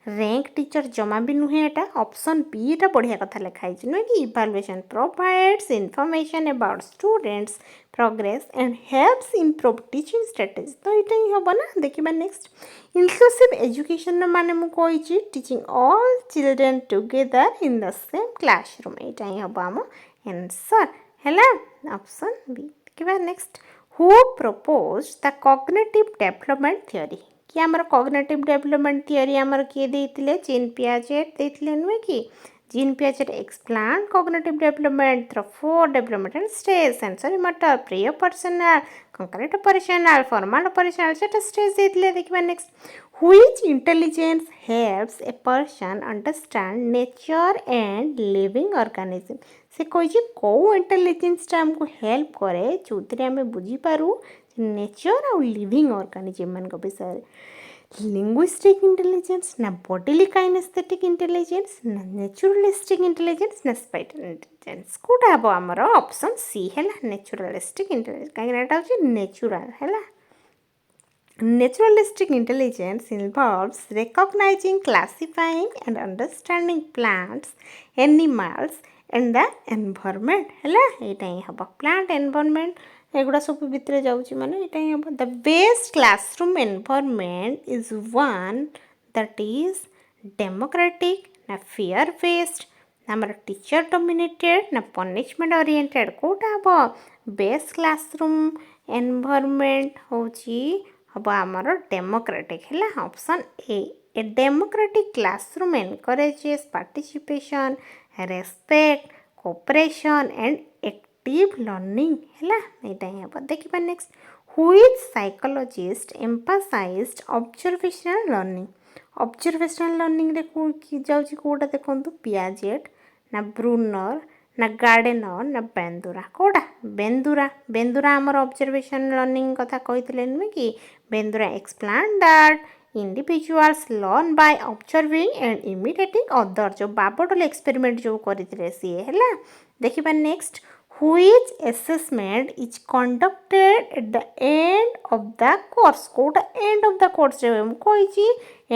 रैंक टीचर जमा भी नुहे एटा ऑप्शन बी एटा बढ़िया कथा लिखा है नुहे कि evaluation provides information about students progress and helps improve teaching strategy तो यहाँ ही हम ना देखा नेक्स्ट इनक्लूसिव एजुकेशन माने मु कही teaching all children together in the same classroom यहाँ ही हम आम आंसर है ऑप्शन बी देखा next who propose the cognitive development theory कि आमर कॉग्निटिव डेवलपमेंट थ्योरी आमर किए देते जीन पियाजेट देते नुहे कि gene Piaget explain cognitive development through 4 developmental stage sensory motor pre operational concurrent operational formal operational सेटा स्टेज देते देखिए next which intelligence helps a person understand nature and living organism से कही कौ इंटेलिजेंस आमको हेल्प करे जो आम बुझीपारू नेचर आउ लिविंग ऑर्गेनिज्म मान विषय लिंग्विस्टिक इंटेलिजेंस ना बॉडीली काइनेस्थेटिक इंटेलिजेंस ना नेचुरलिस्टिक इंटेलिजेंस ना स्पाइटल इंटेलिजेंस कोटा हम आमर ऑप्शन सी है नेचुरलिस्टिक इंटेलिजेंस कहीं नेचुरल है Naturalistic intelligence involves recognizing, classifying and understanding plants, animals and the environment है यहाँ ही हम plant environment एगुड़ा सब भितर जाऊँगी माने यहाँ ही हम the best classroom environment is one that is democratic ना fear based ना teacher dominated ना punishment oriented कोटा हम best classroom environment होची अब आमर डेमोक्रेटिक है option A A democratic classroom encourages participation, respect, cooperation and active learning. ହେଲା ଏଇଟା ହିଁ ହେବ। ଦେଖିବା next. Which psychologist emphasized observational learning? Observational learning ରେ ଯାଉଛି କୋଉଟା ଦେଖନ୍ତୁ ପିଆଜେଟ୍ ନା ବ୍ରୁନର ନା ଗାର୍ଡେନର ନା ବେନ୍ଦୁରା କୋଉଟା ବେନ୍ଦୁରା ଆମର observation learning କଥା କହିଥିଲେ ନୁହେଁ କି ବେନ୍ଦୁରା explained that individuals learn by observing and imitating others जो ବାବଟୋଲ experiment जो କରିଥିଲେ ସିଏ ହେଲା। ଦେଖିବା next. Which assessment is conducted at the end of the course? Kota end of the course रे हम कहिची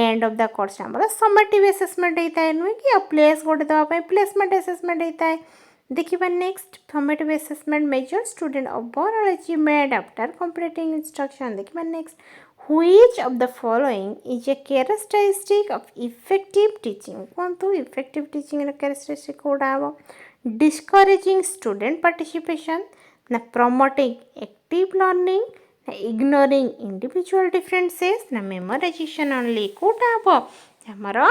end of the course हमर summative assessment हेताय नुहे कि place गोटे दवा पय placement assessment हेताय। देखिबा next. Formative assessment measure student overall achievement after completing instruction. देखिबा next. Which of the following is a characteristic of effective teaching? कोंतु effective teaching रे characteristic कोडा हबो discouraging student participation na promoting active learning na ignoring individual differences na memorization only Kota हबो हमरो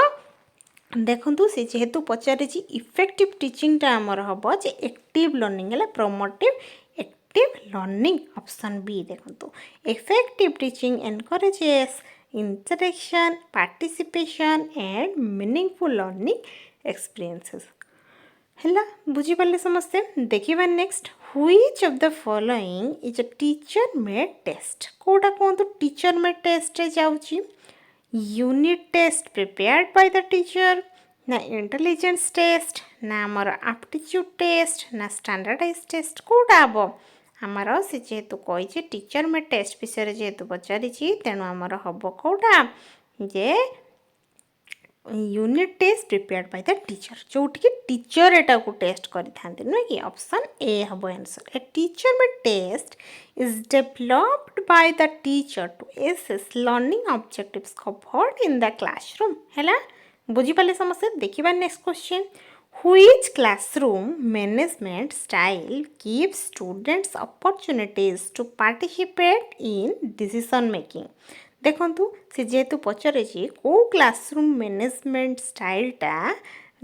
देखंतु से जेहेतु पचारिछि effective teaching टा हमर हबो जे एक्टिव लर्निंग हला promotive active learning option B देखंतु effective teaching encourages interaction participation and meaningful learning experiences ହେଲା ବୁଝିପାରିଲେ ସମସ୍ତେ ଦେଖିବା next which of the following is a teacher made test କୋଉଟା କୁହନ୍ତୁ teacher made test ରେ ଯାଉଛି unit test prepared by the teacher ନା intelligence test ନା ଆମର aptitude test ନା standardized test କୋଉଟା ହବ ଆମର ସେ ଯେହେତୁ କହିଛି teacher made test ବିଷୟରେ ଯେହେତୁ ପଚାରିଛି ତେଣୁ ଆମର ହବ କୋଉଟା ଯେ unit test prepared by the teacher जोटि कि टीचर एटा को टेस्ट करि थांती न कि ऑप्शन ए हबो answer a teacher made test is developed by the teacher to assess learning objectives covered in the classroom हैला बुझी पाले समस्या देखिबा next question which classroom management style gives students opportunities to participate in decision making देखंतु से जेतु पचरे को classroom management स्टाइलटा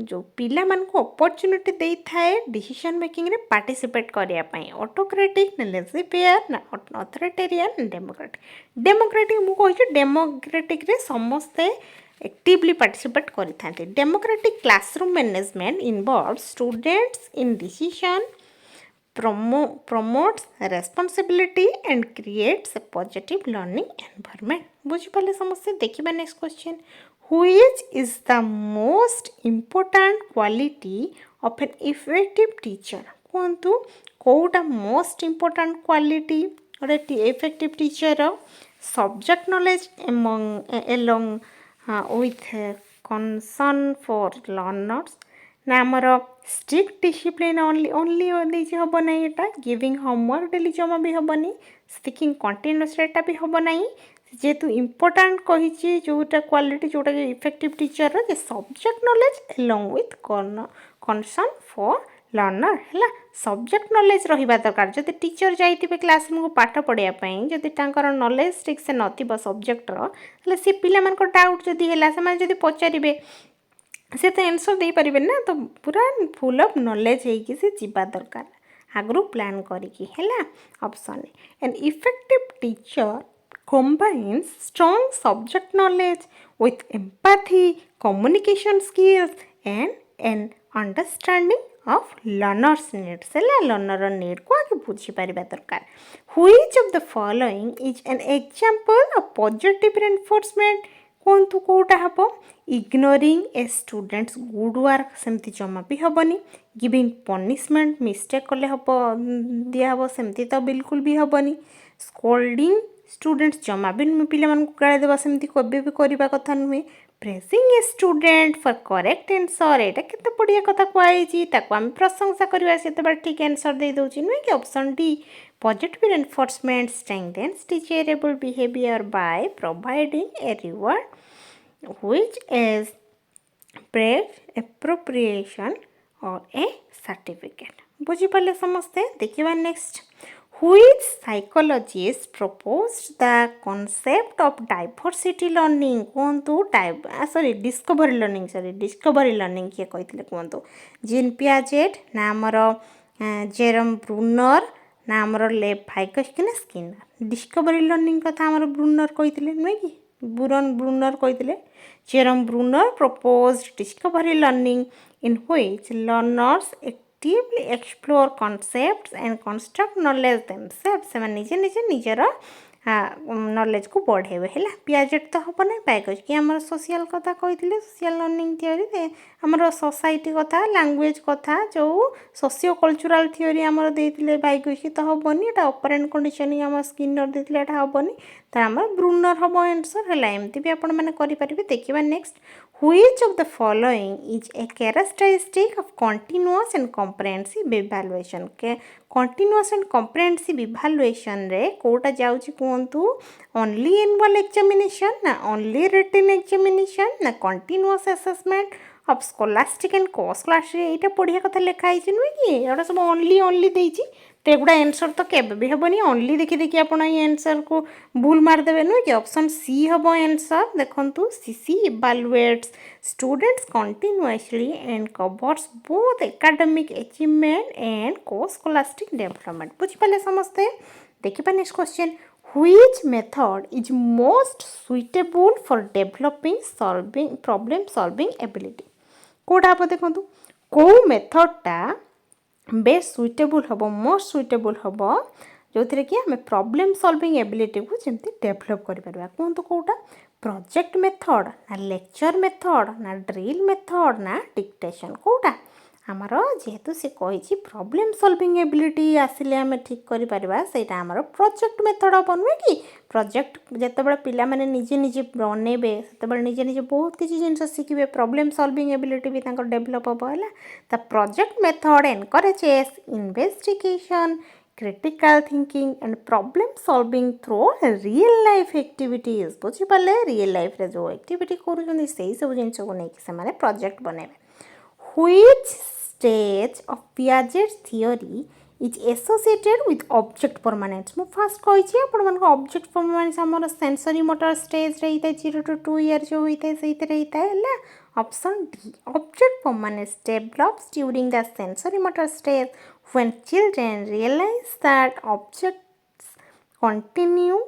जो पिला मान को अपॉर्चुनिटी दे थाए डिसीजन मेकिंग रे पार्टिसिपेट करिया पई ऑटोक्रेटिक ना लेज़ी-फेयर ना ऑथोरिटेरियन डेमोक्रेटिक मु कहि डेमोक्रेटिक रे समस्ते एक्टिवली पार्टिसिपेट करि थांते democratic classroom management involves students in decision promotes responsibility and creates a positive learning environment बुझी पाले समस्या देखिबा next question which is the most important quality of an effective teacher कोंतु कोउटा मोस्ट इंपोर्टेंट क्वालिटी ओरे effective teacher subject knowledge along with concern for learners ना आमर strict discipline only देछि हबो नै एटा गिविंग होमवर्क डेली जमा भी हबोनी स्पीकिंग कंटीन्यूअस एटा भी हबो नै जेतु इंपोर्टेंट कहिछि जोटा क्वालिटी जोटा इफेक्टिव टीचर रे subject knowledge along with concern for learner हैला सब्जेक्ट नॉलेज रहिबा दरकार जदि टीचर जाइतिबे क्लासरूम को पाठ पढिया पई जदि तांकर नॉलेज ठीक से नथिबा सब्जेक्ट रो हले से पिला मान को डाउट जदि हैला से मान जदि पचारिबे से तो आंसर दे पारिबे ना तो पूरा फुल ऑफ नॉलेज है कि से जीवा दरकार आगु प्लान करिकी हैला option an effective teacher combines strong subject knowledge with empathy communication skills and an understanding of learners needs हैला learner need को आगे बुझी पारिबा दरकार which of the following is an example of positive reinforcement कोंतु Kota हबो ignoring ए students good work सेमती जमा भी हबनी giving punishment mistake कले हबो दिया हबो सेमती तो बिल्कुल भी हबनी स्कोल्डिंग स्टूडेंट्स जमा भी पिला मन को गाळे देबा सेमती कबे भी करिबा कथा नुहे pressing a student for correct answer एटा केते पडिया कथा कोआइची ताको हम प्रशंसा करबा से तबा ठीक आंसर दे दोची नुहे कि option D positive reinforcement strengthens teachable behavior by providing a reward which is praise appropriation or a certificate बुझी पाले समस्ते देखिबा next Which psychologist proposed the concept of diversity learning? कहतु discovery learning किए कहते कहतु जीन पियाजेट ना आमर जेरम ब्रूनर ना आमर लेव भाइकस्किन स्किनर डिस्कवरी लर्निंग कथा आमर ब्रूनर कहते नुहे कि ब्रूनर कहते Jeram Brunner proposed discovery learning in which learners actively explore concepts and construct knowledge themselves से निजे निजे निजर नॉलेज को बढ़ेबे हैला पियाजेट तो हम ना पाइकस कि हमर सोशल कथा कहिथिले सोशल लर्निंग थ्योरी रे हमर सोसाइटी कथा लैंग्वेज कथा जो सोशियो कल्चरल थ्योरी हमर देथिले पाइकस कि तो हबनी एटा ऑपरेंट कंडीशनिंग हमर स्किनर देथिले एटा हबनी त हमर ब्रूनर हबो आंसर हैला एमती भी आपण माने करि परिबे देखिबा next which of the following is a characteristic of continuous and comprehensive evaluation के continuous and comprehensive evaluation रे कोटा जाउची कोंतु only annual examination ना only written examination ना continuous assessment of scholastic and co-scholastic एटा पढ़िया कथा लेखा आइछि नुहे कि एटा सब only देइछि तो एगुड़ा आंसर तो केबे भी हेबनी ओनली देखि देखि आपण ये आंसर को भूल मार देबे नुहे कि ऑप्शन सी हेबो आंसर देखंतु CCE evaluates students continuously and covers both academic achievement and co-scholastic development बुझि पाले समझते देखिबा next question which method is most suitable for developing problem solving ability कोडा आप देखंतु को मेथड टा बेस्ट सुइटेबल हम मोस्ट सुइटेबल हम जो थे कि आम प्रॉब्लम सॉल्विंग एबिलिटी को जमी डेभलप कर कहतु कौटा प्रोजेक्ट मेथड ना लेक्चर मेथड ना ड्रिल मेथड ना डिक्टेशन कौटा आमर जेहेतु से कही प्रॉब्लम सॉल्विंग एबिलिटी आसिले आम ठीक करा आमर प्रोजेक्ट मेथड हम नुहे कि प्रोजेक्ट जिते पिला माने निजे निजे बनइबे से निजे निजे बहुत किसी जिन शिखे प्रॉब्लम सॉल्विंग एबिलिटी भी डेभलप हम है the project method encourages investigation critical thinking and problem solving through real life activities बुझिपारे रियल लाइफ रे जो एक्टिविटी करूछन से सब जिंस को नहीं से माने प्रोजेक्ट बनेबे which stage of Piaget's theory is associated with object permanence मु फर्स्ट कहि छी आपण मन को ऑब्जेक्ट परमानेंस हमर सेंसरी मोटर स्टेज रहिते 0 to 2 ईयर जो होइते सहित रहिते हला option D object permanence develops during the sensory motor stage when children realize that objects continue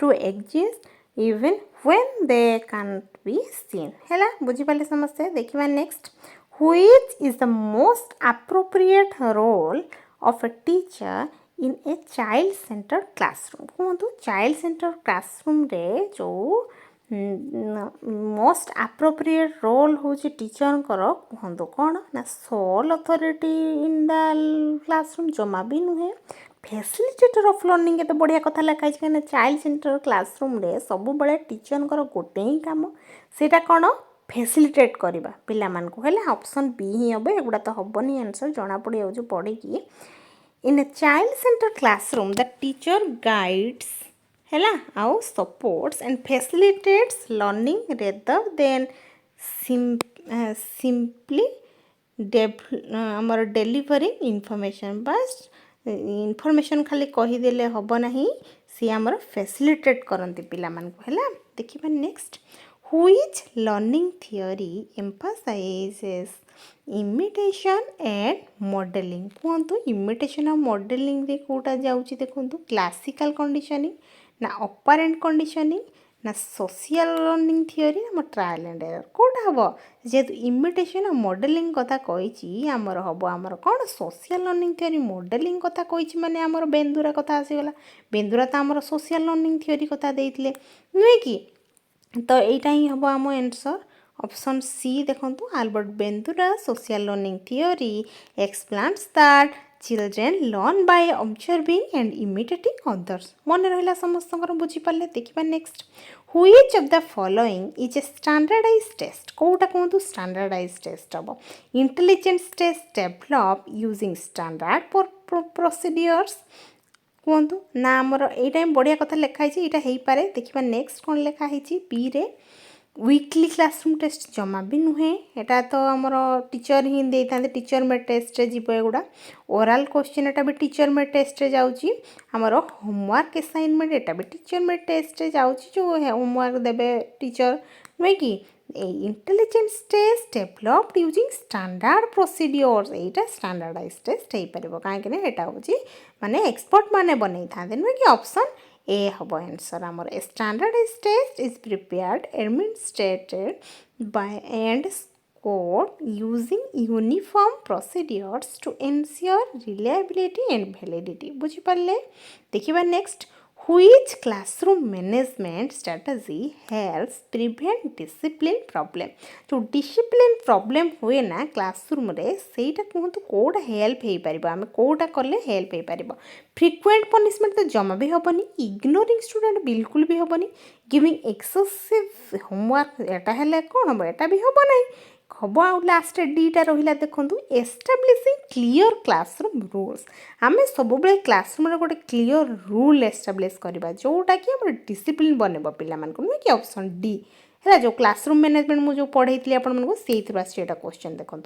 to exist even when they can't be seen हैला बुझी पाले समझते देखिबा next which is the most appropriate role of a teacher in a child centered classroom कहतु child centered classroom रे जो most appropriate role हूँ teacher कहतु कौन ना soul authority in the classroom जमा भी नुहे फैसिलिटेटर ऑफ लर्निंग के तो बढ़िया कथा लिखाई कहीं चाइल्ड सेंटर क्लासरूम रे सब बड़े टीचर गोटे ही काम सेटा कौन फैसिलिटेट करवा पिला मानकु हेले ऑप्शन बी ही हम एगुड़ा तो हेनी आंसर जना पड़ जाऊँ पढ़ी in a child centre classroom the teacher guides हैला आउ supports and facilitates learning rather than simply आमर डेलीवरिंग इनफॉरमेशन बस इनफॉरमेशन खाली कहीदेले हम ना सी आमर फैसिलिटेट करती पिला मानकु हैला देखिबा next which learning theory emphasizes imitation and modeling कहतु imitation और modeling रे कोटा जाउची देखंतु क्लासिकल कंडीशनिंग ना ऑपरेंट कंडीशनिंग ना सोशल लर्निंग थ्योरी ना ट्रायल एंड एरर कोटा हबो जेतु इमिटेशन और मॉडलिंग कथा कहिची हमर हबो हमर कोन सोशल लर्निंग थ्योरी मॉडलिंग कथा कहिची माने हमर बेंदुरा कथा आसी गला बेंदुरा त हमर सोशल लर्निंग थ्योरी कथा देइथिले नुहे कि तो यहीटा ही हम आम आंसर ऑप्शन सी देखंतु Albert Bandura social learning theory explains that children learn by observing and imitating others मन रहा समस्त बुझी पारे देखा next which of the following is a standardized test कोटा कहतु स्टैंडर्डाइज्ड टेस्ट हम intelligence test develop using standard procedures कहतु ना आमर यहाँ बढ़िया कथा लिखाई यहाँ हो पारे देखा नेक्स्ट कौन लिखाई बी रे वीकली क्लासरूम टेस्ट जमा भी नुहे एटा तो आमर टीचर ही दे था टीचर मेड टेस्ट जीव एगुड़ा ओराल क्वेश्चन एटा भी टीचर मेड टेस्ट जाऊँगी आमर होमवर्क असाइनमेंट एटा भी टीचर मेड टेस्ट जाऊँगी जो होमवर्क देवे टीचर नुहे कि intelligence test developed using standard procedures एटा स्टैंडर्डाइज टेस्ट हो पार कहीं एटा हूँ माने एक्सपर्ट माने बन था नुहे कि ऑप्शन ए हम आंसर आमर a standardize test is prepared administered by and scored using uniform procedures to ensure reliability and validity बुझी पाले देखिबा next which classroom management strategy helps prevent discipline problem जो discipline problem हुए ना classroom रे सेटा कहतु कोडा हेल्प हे परिबो आमे कोडा करले हेल्प हे परिबो फ्रीक्वेंट पनिशमेंट तो जमा भी हबनी इग्नोरिंग स्टूडेंट बिल्कुल भी हबनी गिविंग एक्सेसिव होमवर्क एटा हेले कोन हबो एटा भी हबो नै हम आ लास्ट डीटा रहा देखो एस्टाब्लिशिंग क्लियर क्लासरूम रूल्स आम सब क्लासरूम गोटे क्लियर रूल एस्टाब्लिश करवा जोटा कि आम डिसिप्लिन बनब पिला नुहे कि ऑप्शन डी है जो क्लासरूम मैनेजमेंट मुझे पढ़ाई आपको से क्वेश्चन देखो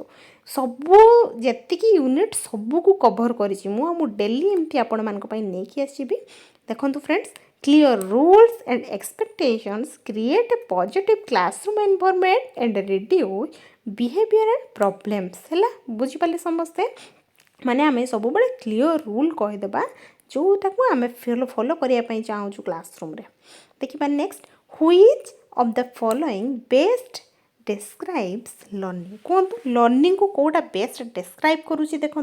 सबू जी यूनिट सबू कभर करूँ डेली एमती आपकी आसबि देखो friends clear rules and expectations create a positive classroom environment and reduce behavior and problems है बुझी पाले समस्ते माने आमे सब बड़े क्लियर रूल कहीदेबा जोटा को आमे फॉलो करने चाहूँ क्लासरूम रे देखिबा next which of the following best describes learning कहतु लर्निंग को कोटा बेस्ट डिस्क्राइब करूची देखो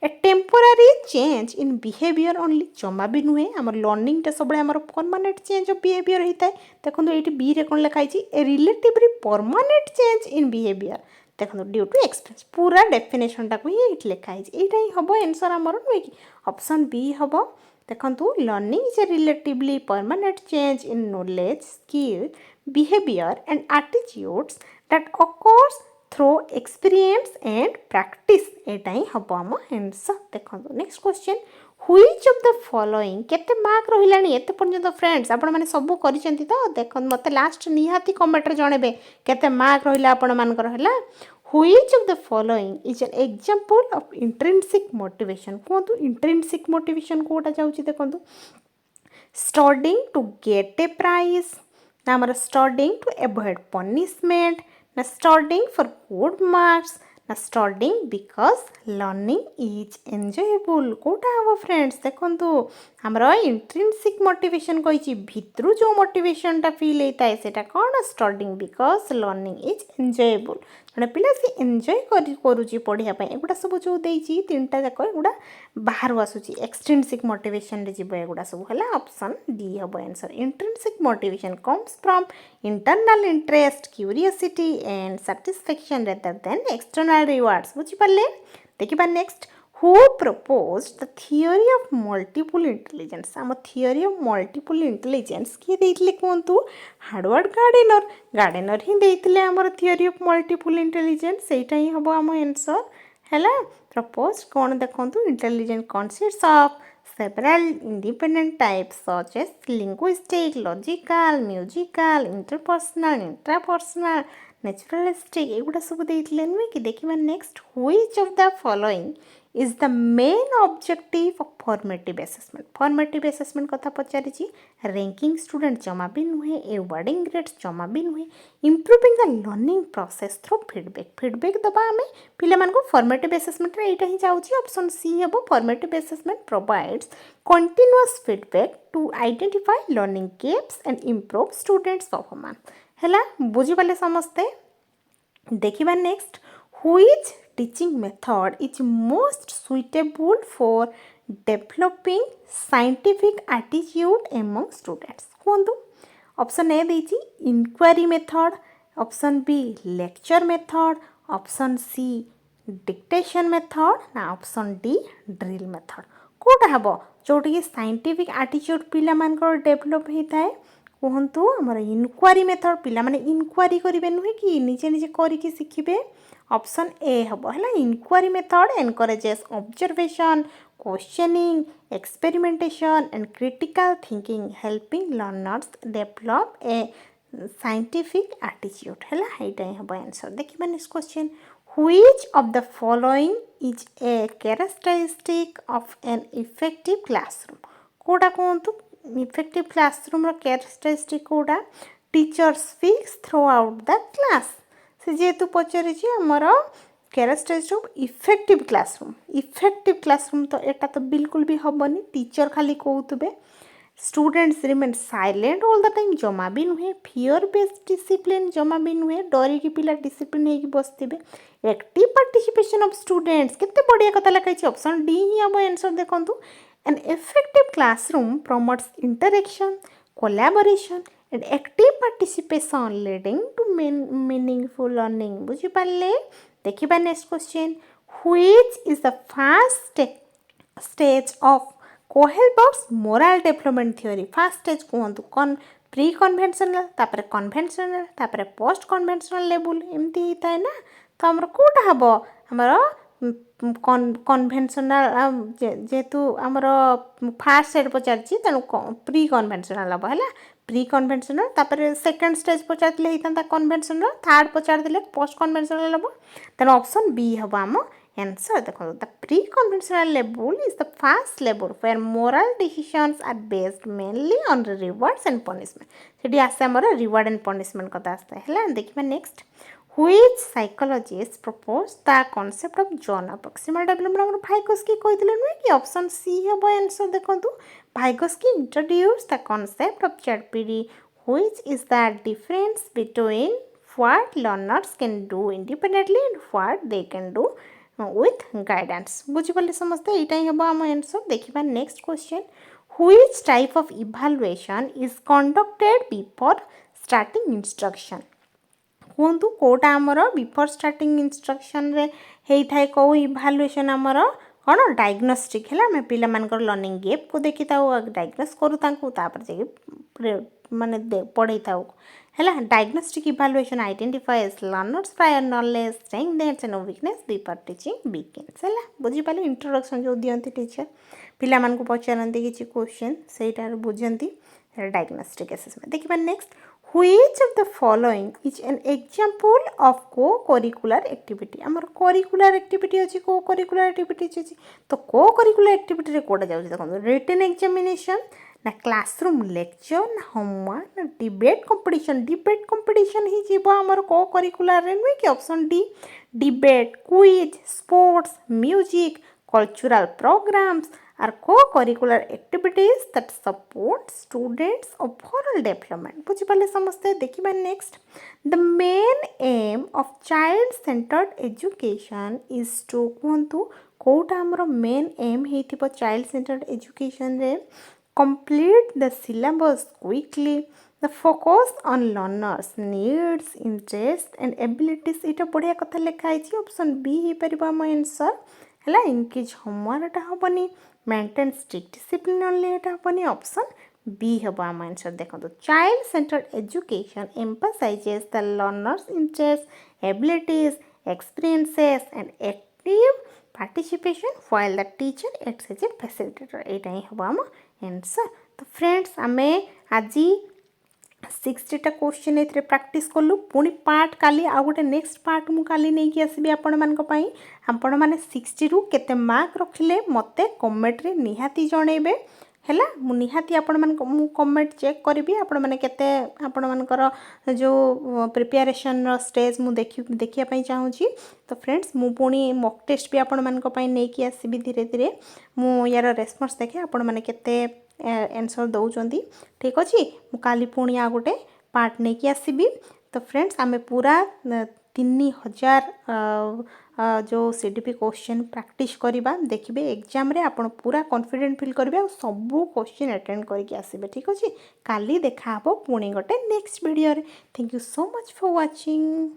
a temporary change in behaviour only जमा भी नुहे आम लर्निंग सब परमानेंट चेंज ऑफ बिहेवियर होता है देखो ये बी रे कौन लिखाई ए relatively permanent change in behaviour देखो ड्यू टू एक्सपीरियंस पूरा डेफिनेशन टाक ही लिखाई यहाँ ही हम आंसर आमर नुहे कि ऑप्शन बी हम देखो learning is a relatively permanent change in knowledge skill behavior and attitudes that occurs through experience and practice एटा ही हम आम आंसर देखो next question which of the following केते मार्क रहिलानी एते पर्यंत फ्रेंड्स आपण माने सब करिसेंती तो देखो मते लास्ट निहाती कमेंट रे जणेबे केते मार्क रहिला आपण मानकर हला which of the following is an example of intrinsic motivation कहतु intrinsic motivation कोटा जाउची देखो studying to get a prize ना studying to avoid punishment ना studying for good marks ना studying because learning is enjoyable Kota हम फ्रेंड्स देखो हमरा intrinsic motivation कही भित्रु जो मोटिवेशन टा फील होता है सेटा कौन studying because learning is enjoyable जड़े पिला से एंजॉय करुची पढ़िया एगुड़ा सब जो देती तीन टा जाक एगुड़ा बाहर आसूची एक्सट्रिंसिक मोटिवेशन रे जीव एगुड़ा सब है ऑप्शन डी हम answer intrinsic motivation comes from internal interest curiosity and satisfaction rather than external rewards बुझी पारे देखिबा next who proposed the theory of multiple intelligence आम theory of multiple intelligence किए देइथिले कोंतु हार्वर्ड गार्डेनर ही देइथिले हमर theory of multiple intelligence सेटा ही हबो आम answer हैला प्रपोज कोन देखंतु intelligence consists of several independent types such as linguistic logical musical interpersonal intrapersonal naturalistic एगुड़ा सब देइथिले नुहे कि देखिबा next which of the following is the main objective of formative assessment formative assessment कथा पचारिछि ranking student जमा भी नुहे awarding grades जमा भी नुहे improving the learning process through feedback दबा हमें पिले मान को formative assessment रे एटा ही जाउछि ऑप्शन सी हेबो formative assessment provides continuous feedback to identify learning gaps and improve students performance हैला बुझी पाले समस्ते देखिबा next which teaching method is most suitable for developing scientific attitude among students कहतु ऑप्शन ए देछि inquiry method option B lecture method option C dictation method ना option D drill method कोटा हबो जोटी साइंटिफिक एटीट्यूड पिला मानकर develop होता है कहतु आमर इनक्वारी मेथड पिला माने इनक्वारी करिवे नुहे कि निजे निजे करिकि शिखिबे ऑप्शन ए हम है inquiry method encourages observation questioning experimentation and critical thinking helping learners develop a scientific attitude है यहाँ हम आंसर देखिए next question which of the following is a characteristic of an effective classroom कोटा कहतु effective classroom characteristic कोटा teacher speaks throughout the class से जेहेतु पचार आमर कैरेक्टरिस्टिक ऑफ इफेक्टिव क्लासरूम तो एटा तो बिल्कुल भी हेनी टीचर खाली कहते students remain silent all the time जमा भी नुहे फियर बेस्ड डिसिप्लिन जमा भी नुहे डरिकी पिला डिसिप्लिन होगी बसते एक्टिव पार्टिसिपेशन ऑफ स्टूडेंट्स केते बढ़िया कथा लिखाई ऑप्शन डी ही हम आंसर देखंतु an effective classroom promotes interaction collaboration and active participation leading to meaningful learning बुझी पाले देखिबा next question which is the first stage of Kohlberg's moral development theory first stage कहतु प्री कन्वेंशनल तापर conventional तापर post conventional level एमती होता है ना तो आमर कोटा हम आमर कन्वेंशनल जेहेतु आमर फास्ट स्टेज पचार तेणु प्री कन्वेंशनल हम है प्री कन्वेंशनल तापर सेकेंड स्टेज पचार होता कन्वेंशनल थर्ड पचार पोस्ट कन्वेंशनल हम तेणु ऑप्शन बी हम आम आंसर देखो the pre conventional level is the first level where moral decisions are based mainly on rewards and punishment सेठी आसे हमर रिवार्ड एंड पनिशमेंट कथा आस्ता है देखिबा next which psychologist propose the concept of zone proximal development हमर Vygotsky कहितले नुहे कि ऑप्शन सी हेबो आंसर देखंतु Vygotsky introduce the concept of ZPD which is the difference between what learners can do independently and what they can do with guidance बुझिपारे समझते यहाँ ही हम आम आंसर देखिबा next question which type of evaluation is conducted before starting instruction कहतु कोटा आमर बिफोर स्टार्टिंग इंस्ट्रक्शन रे होता है कौ इवैल्यूएशन आमर कौन डायग्नोस्टिक है आम पिला लर्निंग गैप को देखी था डायग्नोस करूँ माने पढ़े था है diagnostic evaluation identifies learners prior knowledge strengths and weakness before teaching begins है बुझीपारे इंट्रोडक्शन जो दियंती टीचर पिला मानकु पचारती किसी क्वेश्चन सेटार बुझंती डायग्नोस्टिक असेसमेंट देखिबा next which of the following is an example of को करिकुलर एक्टिविटी आमर करिकुलर एक्टिविटी अछि को करिकुलर एक्टिविटी अछि तो को करिकुलर एक्टिविटी रे कोडा जाउछि देखो रिटन एग्जामिनेशन ना क्लासरूम लेक्चर ना होमवर्क ना डिबेट कंपटीशन ही जीव आमर को करिकुलर रे नुहे कि option D debate quiz sports music cultural programmes are co-curricular activities that support students overall development बुझिपाले समझते देखिबा next the main aim of child centred education is to कहतु कोटा आमर मेन एम हेतिबो चाइल्ड सेंटर्ड एजुकेशन रे complete the syllabus quickly the focus on learners needs interest and abilities इटा बढ़िया कथा लिखा है ऑप्शन बी ही परिबा हम आंसर हला इंक्रीज होमवर्क हेबनी मेंटेन स्ट्रिक्ट डिसिप्लिन ओनली एटा हेबनी ऑप्शन बी हेबा हम आंसर देखो child centred education emphasizes the learners interest abilities experiences and active participation while the teacher acts as a facilitator एटा ही हेबा हम आंसर तो फ्रेंड्स आमे आज 60टा क्वेश्चन एथरे प्रैक्टिस कलु पुणी पार्ट काली आ गोटे नेक्स्ट पार्ट मु काली नहीं कि आसीबी आपण मानक पई आपण माने 60 रु केते मार्क रखिले मते कमेंट रे निहाती जणेबे हैला मु निहाती आपण मानक मु कमेंट चेक करबी आपण माने केते आपण मानकर जो प्रिपरेशन रो स्टेज मु देखिया पई चाहू छी तो फ्रेंड्स मु पुणी मॉक टेस्ट भी आपण मानक पई नहीं कि आसीबी धीरे धीरे मु यार रेस्पॉन्स देखे आपण माने केते आंसर दौरान ठीक अच्छे मु काली पुणी आ गोटे पार्ट नहीं कि आसबि तो फ्रेंड्स आमे पूरा 3000 जो CDP क्वेश्चन प्रैक्टिस करवा देखिए एग्जाम रे आपण पूरा कॉन्फिडेंट फील करेंगे और सबू क्वेश्चन अटेंड करके आसबे ठीक अच्छे काली देखा पुणी गोटे नेक्स्ट वीडियो रे thank you so much for watching.